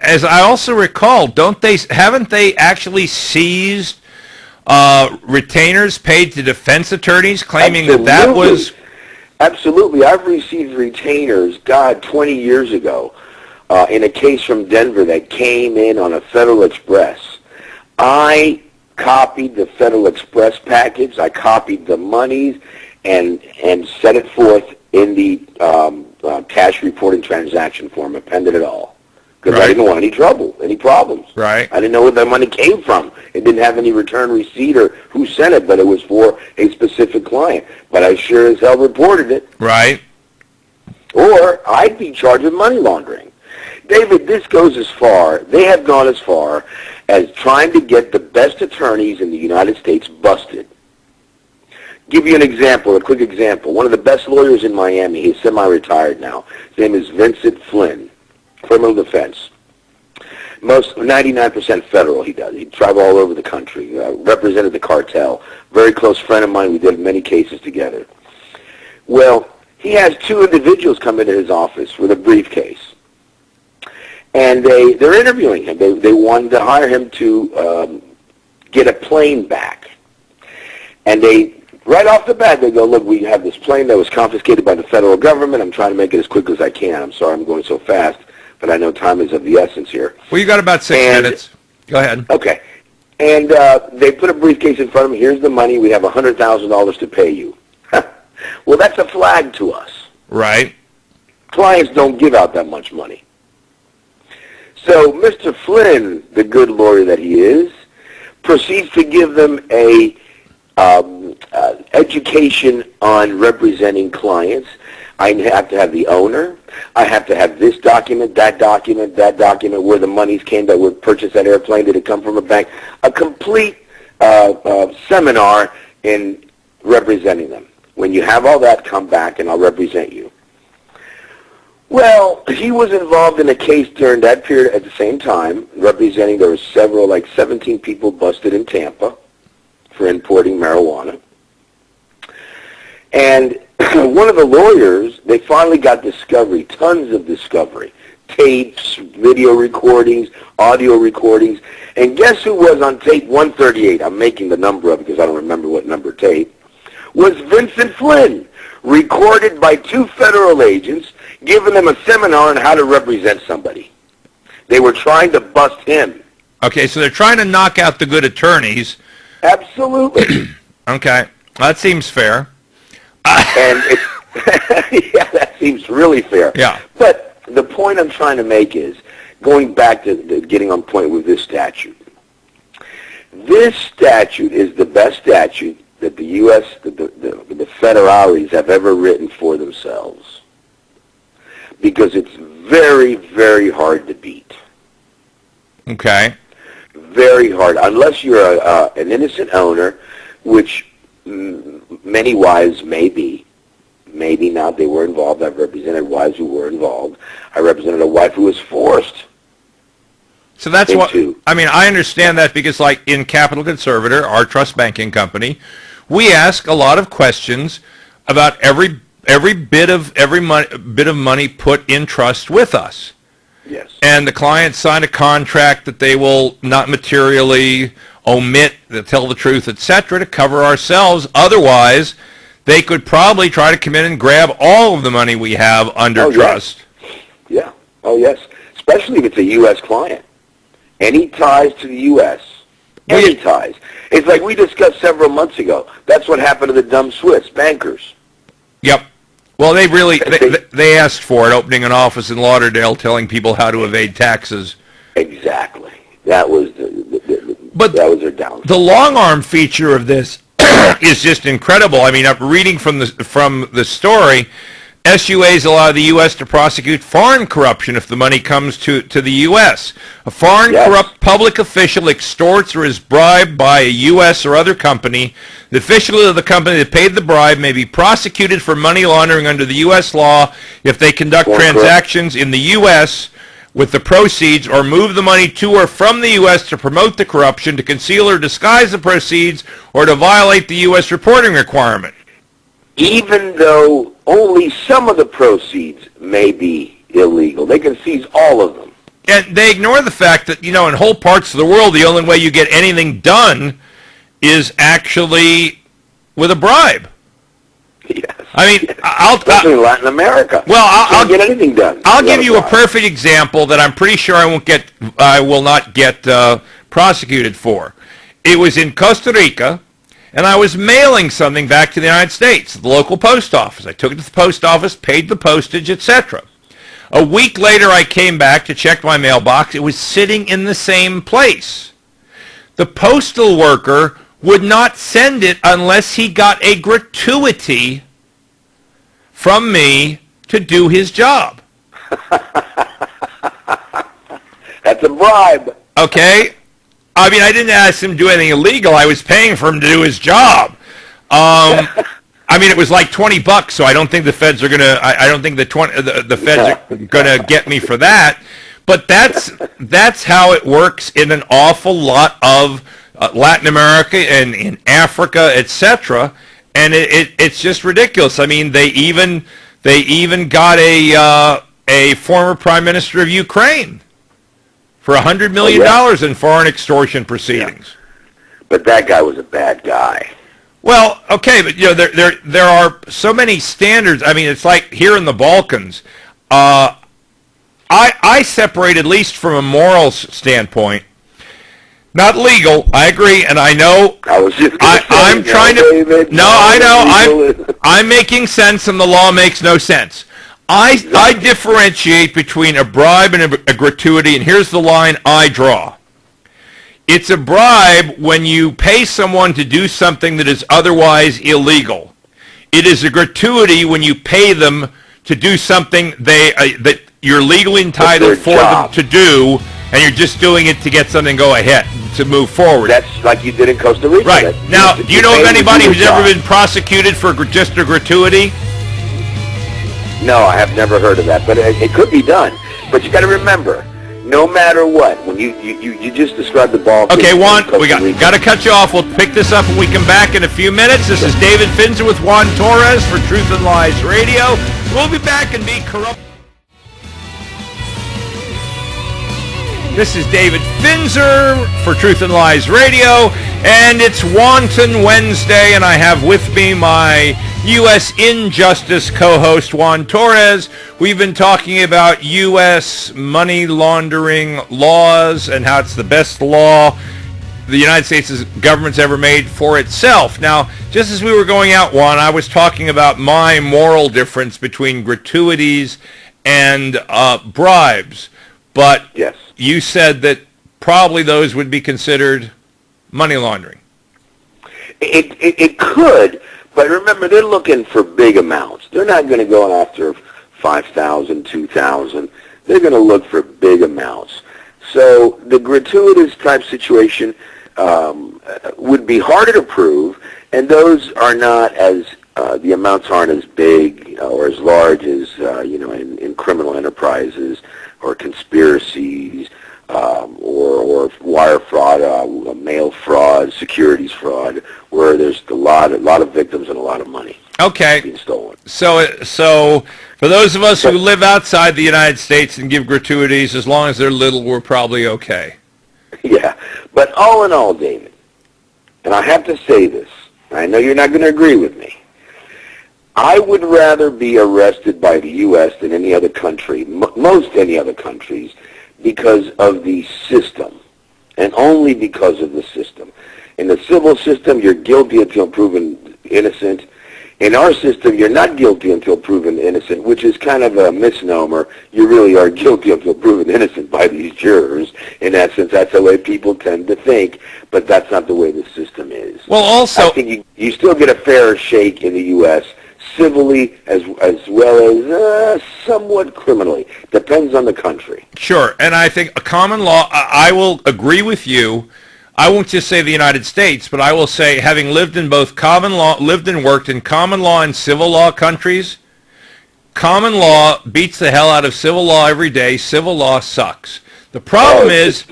as I also recall, haven't they actually seized retainers paid to defense attorneys, claiming that was... Absolutely. I've received retainers, 20 years ago, in a case from Denver that came in on a Federal Express. I copied the Federal Express package. I copied the monies and set it forth in the cash reporting transaction form, appended it all. Because I didn't want any trouble, any problems. Right. I didn't know where the money came from. It didn't have any return receipt or who sent it, but it was for a specific client. But I sure as hell reported it. Right. Or I'd be charged with money laundering. David, this goes as far, they have gone as far as trying to get the best attorneys in the United States busted. Give you an example, a quick example. One of the best lawyers in Miami, he's semi-retired now. His name is Vincent Flynn. Criminal defense. 99% federal he does. He traveled all over the country, represented the cartel. Very close friend of mine. We did many cases together. Well, he has two individuals come into his office with a briefcase. And they're interviewing him. They wanted to hire him to get a plane back. And right off the bat, they go, look, we have this plane that was confiscated by the federal government. I'm trying to make it as quick as I can. I'm sorry I'm going so fast. But I know time is of the essence here. Well, you got about 6 minutes. Go ahead. Okay. And they put a briefcase in front of him. Here's the money. We have $100,000 to pay you. Well, that's a flag to us. Right. Clients don't give out that much money. So Mr. Flynn, the good lawyer that he is, proceeds to give them a education on representing clients. I have to have the owner. I have to have this document, that document, where the monies came that would purchase that airplane. Did it come from a bank? A complete seminar in representing them. When you have all that, come back and I'll represent you. Well, he was involved in a case during that period at the same time, representing, there were several, like 17 people busted in Tampa for importing marijuana. And one of the lawyers, they finally got discovery, tons of discovery, tapes, video recordings, audio recordings. And guess who was on tape 138? I'm making the number up because I don't remember what number tape. Was Vincent Flynn, recorded by two federal agents, giving them a seminar on how to represent somebody. They were trying to bust him. Okay, so they're trying to knock out the good attorneys. Absolutely. Okay, that seems fair. And yeah, that seems really fair. Yeah. But the point I'm trying to make is, going back to getting on point with this statute. This statute is the best statute that the U.S., the federales have ever written for themselves, because it's very, very hard to beat. Okay. very hard, unless you're an innocent owner, which many wives may be. Maybe not. They were involved. I've represented wives who were involved. I represented a wife who was forced. So that's what, I mean, I understand that because, like, in Capital Conservator, our trust banking company, we ask a lot of questions about every bit of money put in trust with us. Yes. And the clients sign a contract that they will not materially omit, tell the truth, etc., to cover ourselves. Otherwise, they could probably try to come in and grab all of the money we have under trust. Yes. Yeah. Oh, yes. Especially if it's a U.S. client. Any ties to the U.S. Any ties. It's like we discussed several months ago. That's what happened to the dumb Swiss bankers. Yep. Well, they asked for it, opening an office in Lauderdale, telling people how to evade taxes. Exactly. That was that was their downfall. The long arm feature of this is just incredible. I mean, reading from the story, SUAs allow the U.S. to prosecute foreign corruption if the money comes to the U.S. A foreign corrupt public official extorts or is bribed by a U.S. or other company. The official of the company that paid the bribe may be prosecuted for money laundering under the U.S. law if they conduct transactions in the U.S. with the proceeds or move the money to or from the U.S. to promote the corruption, to conceal or disguise the proceeds, or to violate the U.S. reporting requirement. Even though only some of the proceeds may be illegal. They can seize all of them. And they ignore the fact that, in whole parts of the world, the only way you get anything done is actually with a bribe. Yes. I mean, especially in Latin America. Well, I'll get anything done. I'll give you a perfect example that I'm pretty sure I will not get prosecuted for. It was in Costa Rica, and I was mailing something back to the United States, the local post office. I took it to the post office, paid the postage, etc. A week later, I came back to check my mailbox. It was sitting in the same place. The postal worker would not send it unless he got a gratuity from me to do his job. That's a bribe. Okay? I mean, I didn't ask him to do anything illegal. I was paying for him to do his job. I mean, it was like $20, so I don't think the feds are gonna. I don't think the feds are gonna get me for that. But that's how it works in an awful lot of Latin America and in Africa, etc. And it's just ridiculous. I mean, they even got a former prime minister of Ukraine for $100 million in foreign extortion proceedings. Yeah. But that guy was a bad guy. Well, okay, but there are so many standards. I mean, it's like here in the Balkans. I separate, at least from a moral standpoint. Not legal, I agree, and I know. I was just I'm trying to. David, no, I know. I'm making sense, and the law makes no sense. I differentiate between a bribe and a gratuity, and here's the line I draw. It's a bribe when you pay someone to do something that is otherwise illegal. It is a gratuity when you pay them to do something that you're legally entitled for them to do, and you're just doing it to get something go ahead, to move forward. That's like you did in Costa Rica. Right. Now, do you know of anybody who's ever been prosecuted for just a gratuity? No, I have never heard of that, but it could be done. But you got to remember, no matter what, when you just described the ball. Okay, Juan, we got to cut you off. We'll pick this up when we come back in a few minutes. This is David Finzer with Juan Torres for Truth and Lies Radio. We'll be back and be corrupt. This is David Finzer for Truth and Lies Radio, and it's Wanton Wednesday, and I have with me my U.S. Injustice co-host, Juan Torres. We've been talking about U.S. money laundering laws and how it's the best law the United States government's ever made for itself. Now, just as we were going out, Juan, I was talking about my moral difference between gratuities and bribes. But yes, you said that probably those would be considered money laundering. It could, but remember, they're looking for big amounts. They're not going to go after $5,000, $2,000. They're going to look for big amounts. So the gratuitous type situation would be harder to prove, and those are not as the amounts aren't as big or as large as in criminal enterprises or conspiracies or wire fraud, mail fraud, securities fraud, where there's a lot of victims and a lot of money being stolen. So for those of us who live outside the United States and give gratuities, as long as they're little, we're probably okay. Yeah, but all in all, David, and I have to say this, I know you're not going to agree with me, I would rather be arrested by the U.S. than any other country, most any other countries, because of the system, and only because of the system. In the civil system, you're guilty until proven innocent. In our system, you're not guilty until proven innocent, which is kind of a misnomer. You really are guilty until proven innocent by these jurors. In essence, that's the way people tend to think, but that's not the way the system is. Well, also, I think you still get a fair shake in the U.S., civilly as well as somewhat criminally. Depends on the country. Sure, and I think a common law, I will agree with you. I won't just say the United States, but I will say, having lived in both common law, lived and worked in common law and civil law countries, common law beats the hell out of civil law every day. Civil law sucks. The problem is,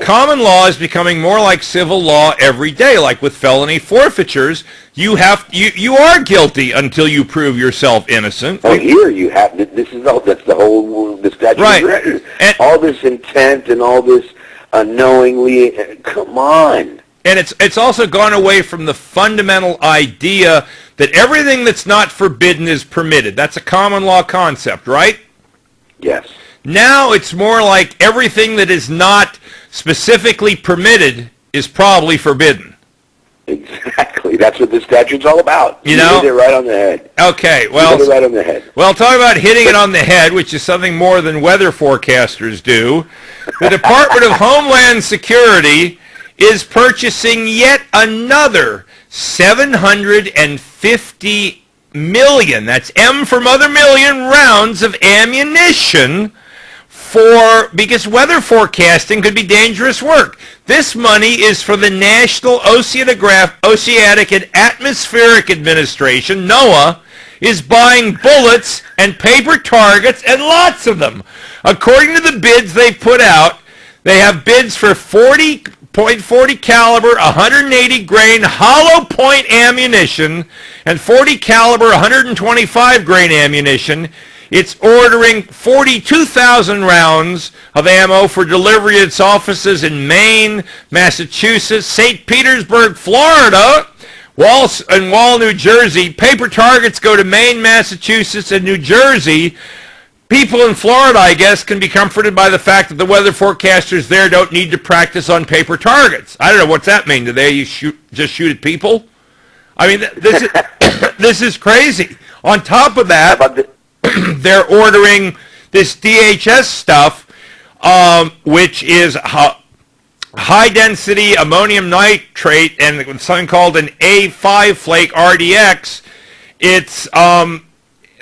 common law is becoming more like civil law every day. Like with felony forfeitures, you are guilty until you prove yourself innocent. Oh, here you have that's the whole the statute. Right. And all this intent and all this unknowingly. Come on. And it's also gone away from the fundamental idea that everything that's not forbidden is permitted. That's a common law concept, right? Yes. Now it's more like everything that is not specifically permitted is probably forbidden. Exactly. That's what the statute's all about. You know? hit it right on the head. Okay. Well, you hit it right on the head. Well, talk about hitting it on the head, which is something more than weather forecasters do. The Department of Homeland Security is purchasing yet another 750 million, that's M for mother million, rounds of ammunition because weather forecasting could be dangerous work. This money is for the National Oceanic and Atmospheric Administration, NOAA, is buying bullets and paper targets, and lots of them. According to the bids they put out, they have bids for .40 caliber, 180 grain hollow point ammunition, and 40 caliber, 125 grain ammunition. It's ordering 42,000 rounds of ammo for delivery at its offices in Maine, Massachusetts, St. Petersburg, Florida, and Wall, New Jersey. Paper targets go to Maine, Massachusetts, and New Jersey. People in Florida, I guess, can be comforted by the fact that the weather forecasters there don't need to practice on paper targets. I don't know, what's that mean? Do they just shoot at people? I mean, this is crazy. On top of that, they're ordering this DHS stuff, which is high-density ammonium nitrate and something called an A5 flake RDX. It's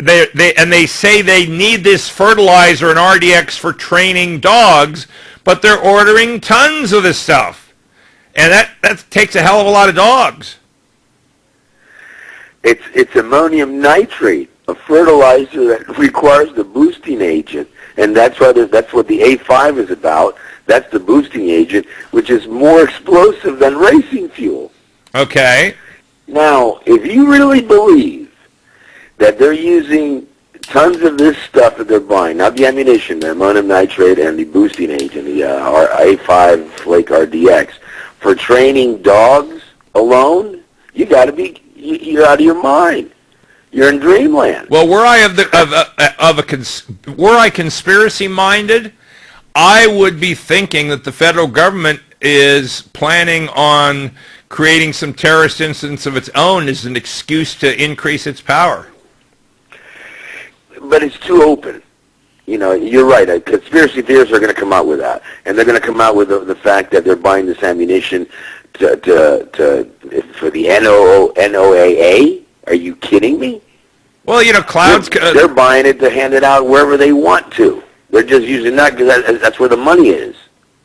they say they need this fertilizer and RDX for training dogs, but they're ordering tons of this stuff, and that takes a hell of a lot of dogs. It's ammonium nitrate, a fertilizer that requires the boosting agent, and that's what the A5 is about. That's the boosting agent, which is more explosive than racing fuel. Okay. Now, if you really believe that they're using tons of this stuff that they're buying, not the ammunition, the ammonium nitrate and the boosting agent, the A5 Flake RDX, for training dogs alone, you're out of your mind. You're in dreamland. Well, were I conspiracy minded, I would be thinking that the federal government is planning on creating some terrorist incidents of its own as an excuse to increase its power. But it's too open. You know, you're right. Conspiracy theorists are going to come out with that, and they're going to come out with the fact that they're buying this ammunition for the NOAA. Are you kidding me? Well, you know, clouds. They're buying it to hand it out wherever they want to. They're just using that because that's where the money is.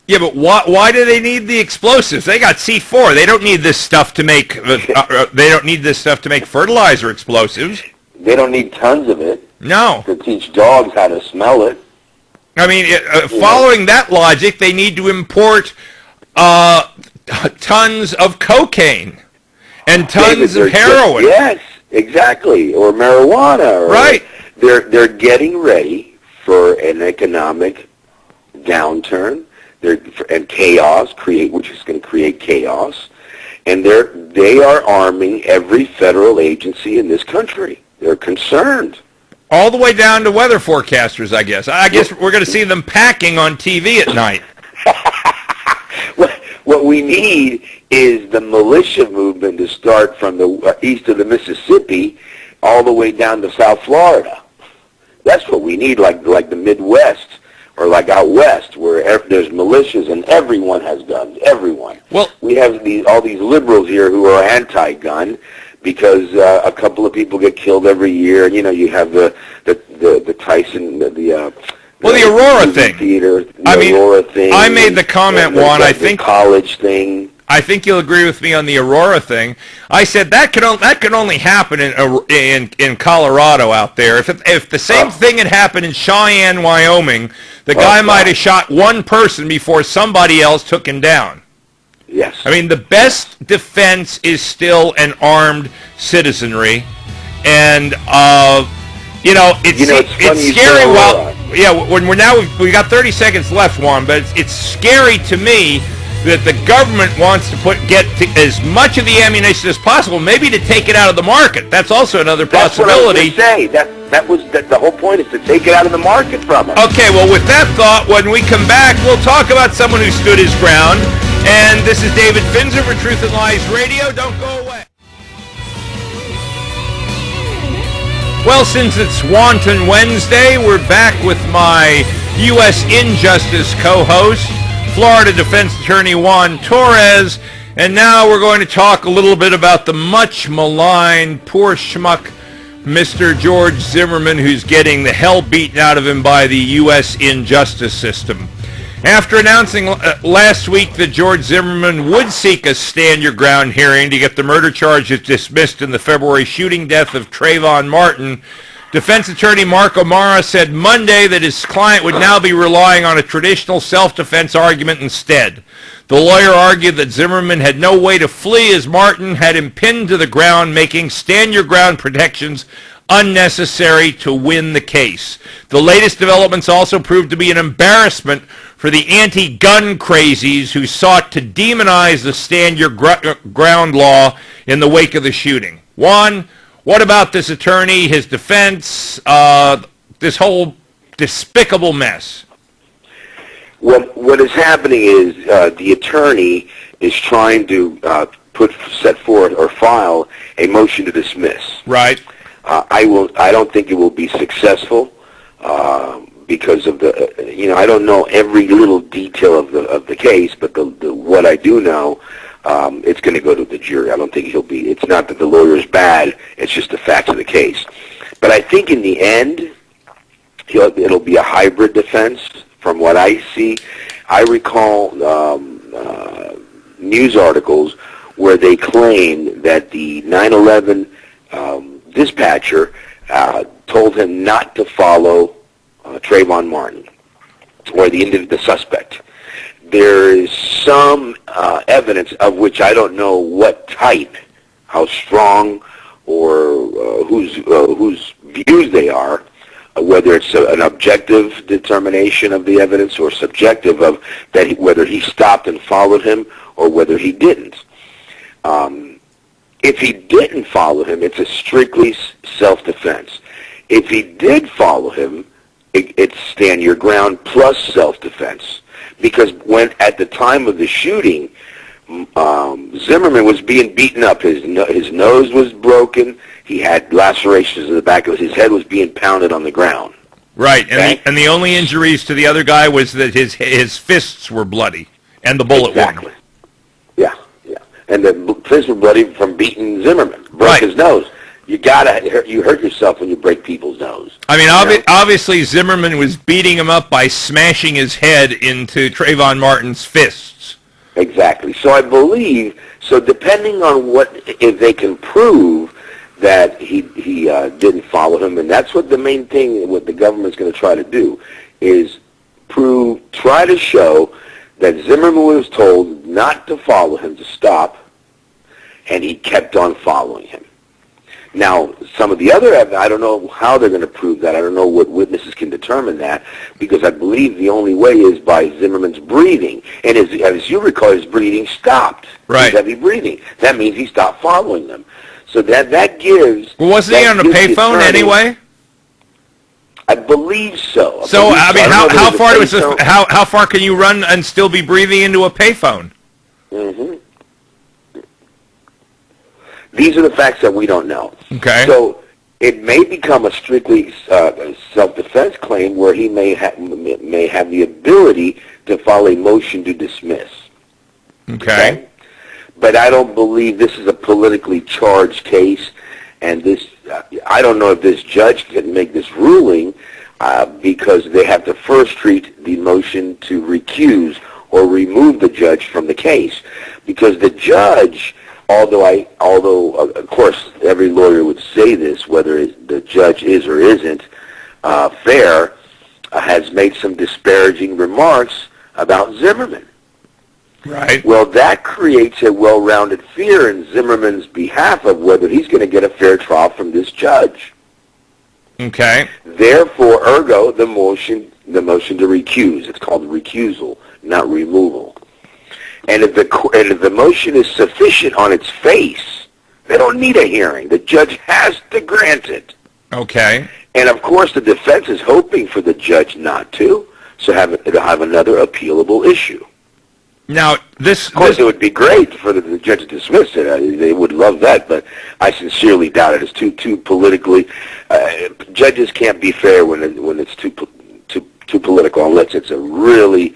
Yeah, but why do they need the explosives? They got C4. They don't need this stuff to make. They don't need this stuff to make fertilizer explosives. They don't need tons of it. No. To teach dogs how to smell it. I mean, following that logic, they need to import tons of cocaine and tons of heroin. Yes, exactly, or marijuana. Right. They're getting ready for an economic downturn. And chaos, which is going to create chaos, and they are arming every federal agency in this country. They're concerned. All the way down to weather forecasters, I guess. I guess we're going to see them packing on TV at night. What we need is the militia movement to start from the east of the Mississippi all the way down to South Florida. That's what we need, like the Midwest. Or like out west, where there's militias and everyone has guns. Everyone. Well, we have all these liberals here who are anti-gun because a couple of people get killed every year. And you have the Tyson the Aurora thing. Theater. Aurora thing. I made the comment, Juan. I think college thing. I think you'll agree with me on the Aurora thing. I said that can only happen in Colorado out there. If the same thing had happened in Cheyenne, Wyoming, the guy might have shot one person before somebody else took him down. Yes. I mean, the best defense is still an armed citizenry, and it's scary. When we got 30 seconds left, Juan, but it's scary to me that the government wants to get as much of the ammunition as possible, maybe to take it out of the market. That's also another possibility. That's what I was going to say. The whole point is to take it out of the market from it. Okay, well, with that thought, when we come back, we'll talk about someone who stood his ground. And this is David Finzer for Truth and Lies Radio. Don't go away. Well, since it's Wanton Wednesday, we're back with my U.S. Injustice co-host, Florida defense attorney Juan Torres, and now we're going to talk a little bit about the much maligned poor schmuck Mr. George Zimmerman, who's getting the hell beaten out of him by the U.S. injustice system. After announcing last week that George Zimmerman would seek a stand-your-ground hearing to get the murder charges dismissed in the February shooting death of Trayvon Martin, defense attorney Mark O'Mara said Monday that his client would now be relying on a traditional self-defense argument instead. The lawyer argued that Zimmerman had no way to flee as Martin had him pinned to the ground, making stand-your-ground protections unnecessary to win the case. The latest developments also proved to be an embarrassment for the anti-gun crazies who sought to demonize the stand-your-ground law in the wake of the shooting. Juan, what about this attorney, his defense, this whole despicable mess? What is happening is the attorney is trying to set forth or file a motion to dismiss. Right. I don't think it will be successful because of I don't know every little detail of the case, but what I do know. It's going to go to the jury. I don't think it's not that the lawyer is bad, it's just the facts of the case. But I think in the end, it'll be a hybrid defense from what I see. I recall news articles where they claim that the 9/11 dispatcher told him not to follow Trayvon Martin, or the suspect. There is some evidence of which I don't know what type, how strong, or whose views they are, whether it's an objective determination of the evidence or subjective of that whether he stopped and followed him or whether he didn't. If he didn't follow him, it's a strictly self-defense. If he did follow him, it's stand your ground plus self-defense. Because at the time of the shooting, Zimmerman was being beaten up. His nose was broken. He had lacerations in the back of his head. Was being pounded on the ground. Right, and the only injuries to the other guy was that his fists were bloody and the bullet wound. Yeah, and the fists were bloody from beating Zimmerman. Broke his nose. you hurt yourself when you break people's nose. I mean, obviously Zimmerman was beating him up by smashing his head into Trayvon Martin's fists. Exactly. So I believe, depending on if they can prove that he didn't follow him, and that's what the main thing, what the government's going to try to do, is try to show that Zimmerman was told not to follow him, to stop, and he kept on following him. Now, some of the other evidence, I don't know how they're going to prove that. I don't know what witnesses can determine that, because I believe the only way is by Zimmerman's breathing. And as you recall, his breathing stopped. Right. His heavy breathing. That means he stopped following them. So that gives... Well, wasn't he on a payphone anyway? I believe so. How far can you run and still be breathing into a payphone? Mm-hmm. These are the facts that we don't know. Okay. So it may become a strictly self-defense claim where he may have the ability to file a motion to dismiss. Okay. But I don't believe this is a politically charged case, and I don't know if this judge can make this ruling because they have to first treat the motion to recuse or remove the judge from the case, because the judge... Although of course every lawyer would say this, whether the judge is or isn't fair, has made some disparaging remarks about Zimmerman. Right. Well, that creates a well-rounded fear in Zimmerman's behalf of whether he's going to get a fair trial from this judge. Okay. Therefore, ergo, the motion to recuse. It's called recusal, not removal. And if the motion is sufficient on its face, they don't need a hearing. The judge has to grant it. Okay. And of course, the defense is hoping for the judge not to, so it'll have another appealable issue. Now, of course, it would be great for the judge to dismiss it. They would love that, but I sincerely doubt it. It's too politically. Judges can't be fair when it's too political, unless it's a really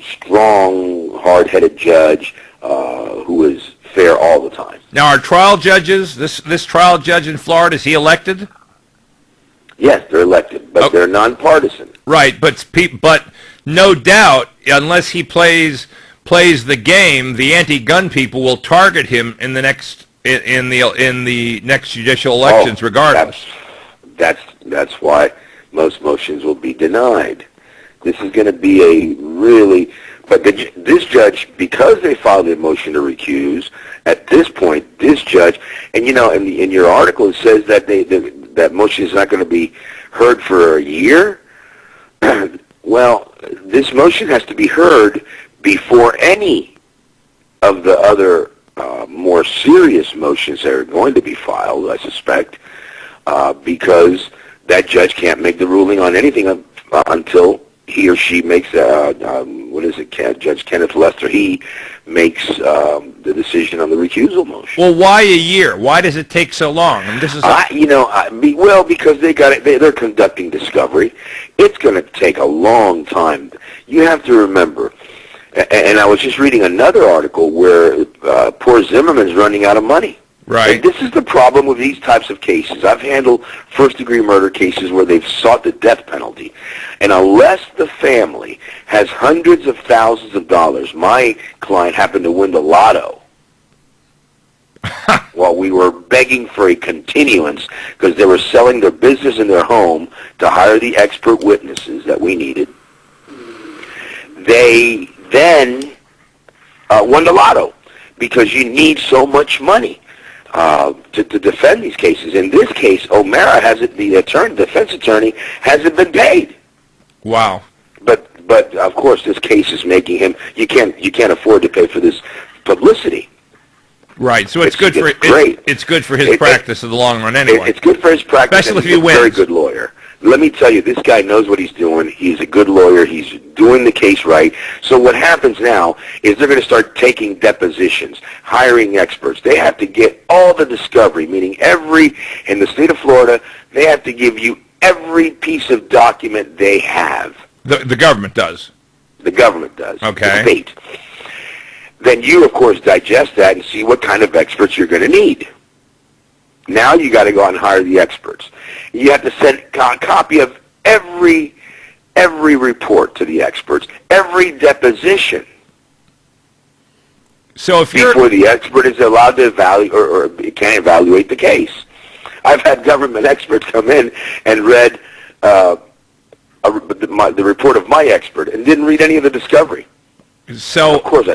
strong, hard-headed judge who is fair all the time. Now, our trial judges, this trial judge in Florida, is he elected? Yes, they're elected, but they're nonpartisan. Right, but no doubt, unless he plays the game, the anti-gun people will target him in the next judicial elections, regardless. That's why most motions will be denied. This is going to be a really... But this judge, because they filed a motion to recuse, at this point, this judge... And, in your article, it says that that motion is not going to be heard for a year. Well, this motion has to be heard before any of the other more serious motions that are going to be filed, I suspect, because that judge can't make the ruling on anything until he or she makes, Judge Kenneth Lester, he makes the decision on the recusal motion. Well, why a year? Why does it take so long? And this is because they're conducting discovery. It's going to take a long time. You have to remember, and I was just reading another article where poor Zimmerman's running out of money. Right. And this is the problem with these types of cases. I've handled first-degree murder cases where they've sought the death penalty. And unless the family has hundreds of thousands of dollars, my client happened to win the lotto while we were begging for a continuance because they were selling their business and their home to hire the expert witnesses that we needed. They then won the lotto because you need so much money to defend these cases. In this case, O'Mara the defense attorney, hasn't been paid. Wow. But of course, this case is making him. You can't afford to pay for this publicity. Right. So it's good for his practice in the long run, anyway. It's good for his practice. Especially if he wins. He's a very good lawyer. Let me tell you, this guy knows what he's doing. He's a good lawyer. He's doing the case right. So what happens now is they're going to start taking depositions, hiring experts. They have to get all the discovery, meaning in the state of Florida, they have to give you every piece of document they have. The government does. The government does. Okay. The state. Then you, of course, digest that and see what kind of experts you're going to need. Now you got to go out and hire the experts. You have to send a copy of every report to the experts, every deposition. So if you're... Before the expert is allowed to evaluate or can evaluate the case. I've had government experts come in and read the report of my expert and didn't read any of the discovery. So of course,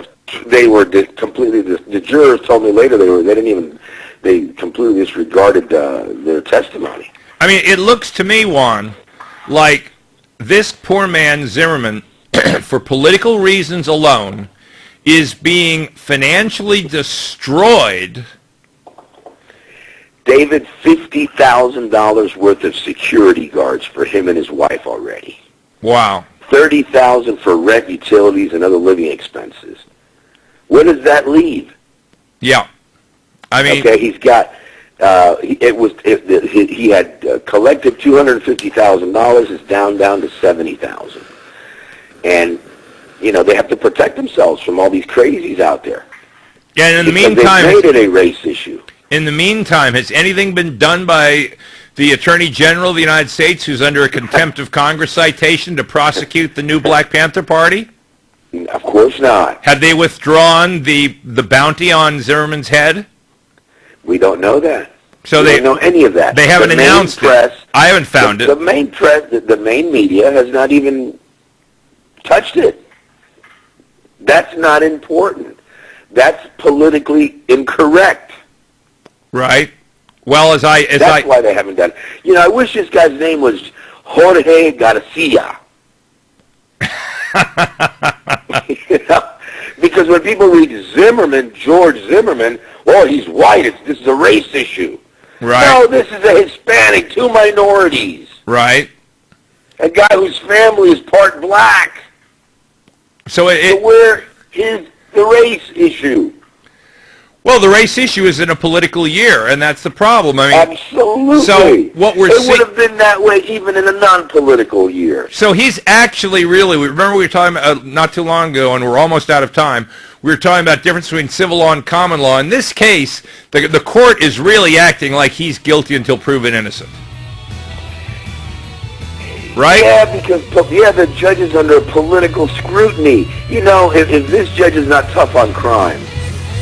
they were completely. The jurors told me later they completely disregarded their testimony. I mean, it looks to me, Juan, like this poor man Zimmerman, for political reasons alone, is being financially destroyed. David, $50,000 worth of security guards for him and his wife already. Wow. $30,000 for rent, utilities, and other living expenses. Where does that leave? Yeah, I mean, okay, he's got. He had collected $250,000. It's down to $70,000, and they have to protect themselves from all these crazies out there. Yeah, and in the because meantime, they made it a race issue. In the meantime, has anything been done by the Attorney General of the United States, who's under a contempt of Congress citation, to prosecute the new Black Panther Party? Of course not. Have they withdrawn the bounty on Zimmerman's head? We don't know that. So we don't know any of that. They haven't announced it. I haven't found it. The main press, the main media has not even touched it. That's not important. That's politically incorrect. Right. Well, that's why they haven't done it. I wish this guy's name was Jorge Garcia. Because when people read Zimmerman, George Zimmerman, he's white. This is a race issue. Right. No, this is a Hispanic, two minorities. Right. A guy whose family is part black. So where is the race issue? Well, the race issue is in a political year, and that's the problem. I mean, absolutely. So what we're it would have been that way even in a non-political year. So he's actually remember we were talking about, not too long ago, and we're almost out of time. We were talking about the difference between civil law and common law. In this case, the court is really acting like he's guilty until proven innocent. Right? Yeah, because the judge is under political scrutiny. If this judge is not tough on crime,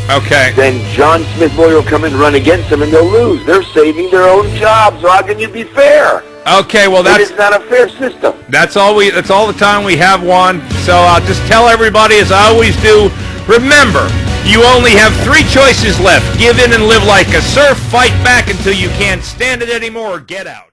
okay, then John Smith Boyer will come and run against them, and they'll lose. They're saving their own jobs. So how can you be fair? Okay, well it's not a fair system. That's all the time we have, Juan. So I'll just tell everybody, as I always do, remember, you only have 3 choices left: give in and live like a serf, fight back until you can't stand it anymore, or get out.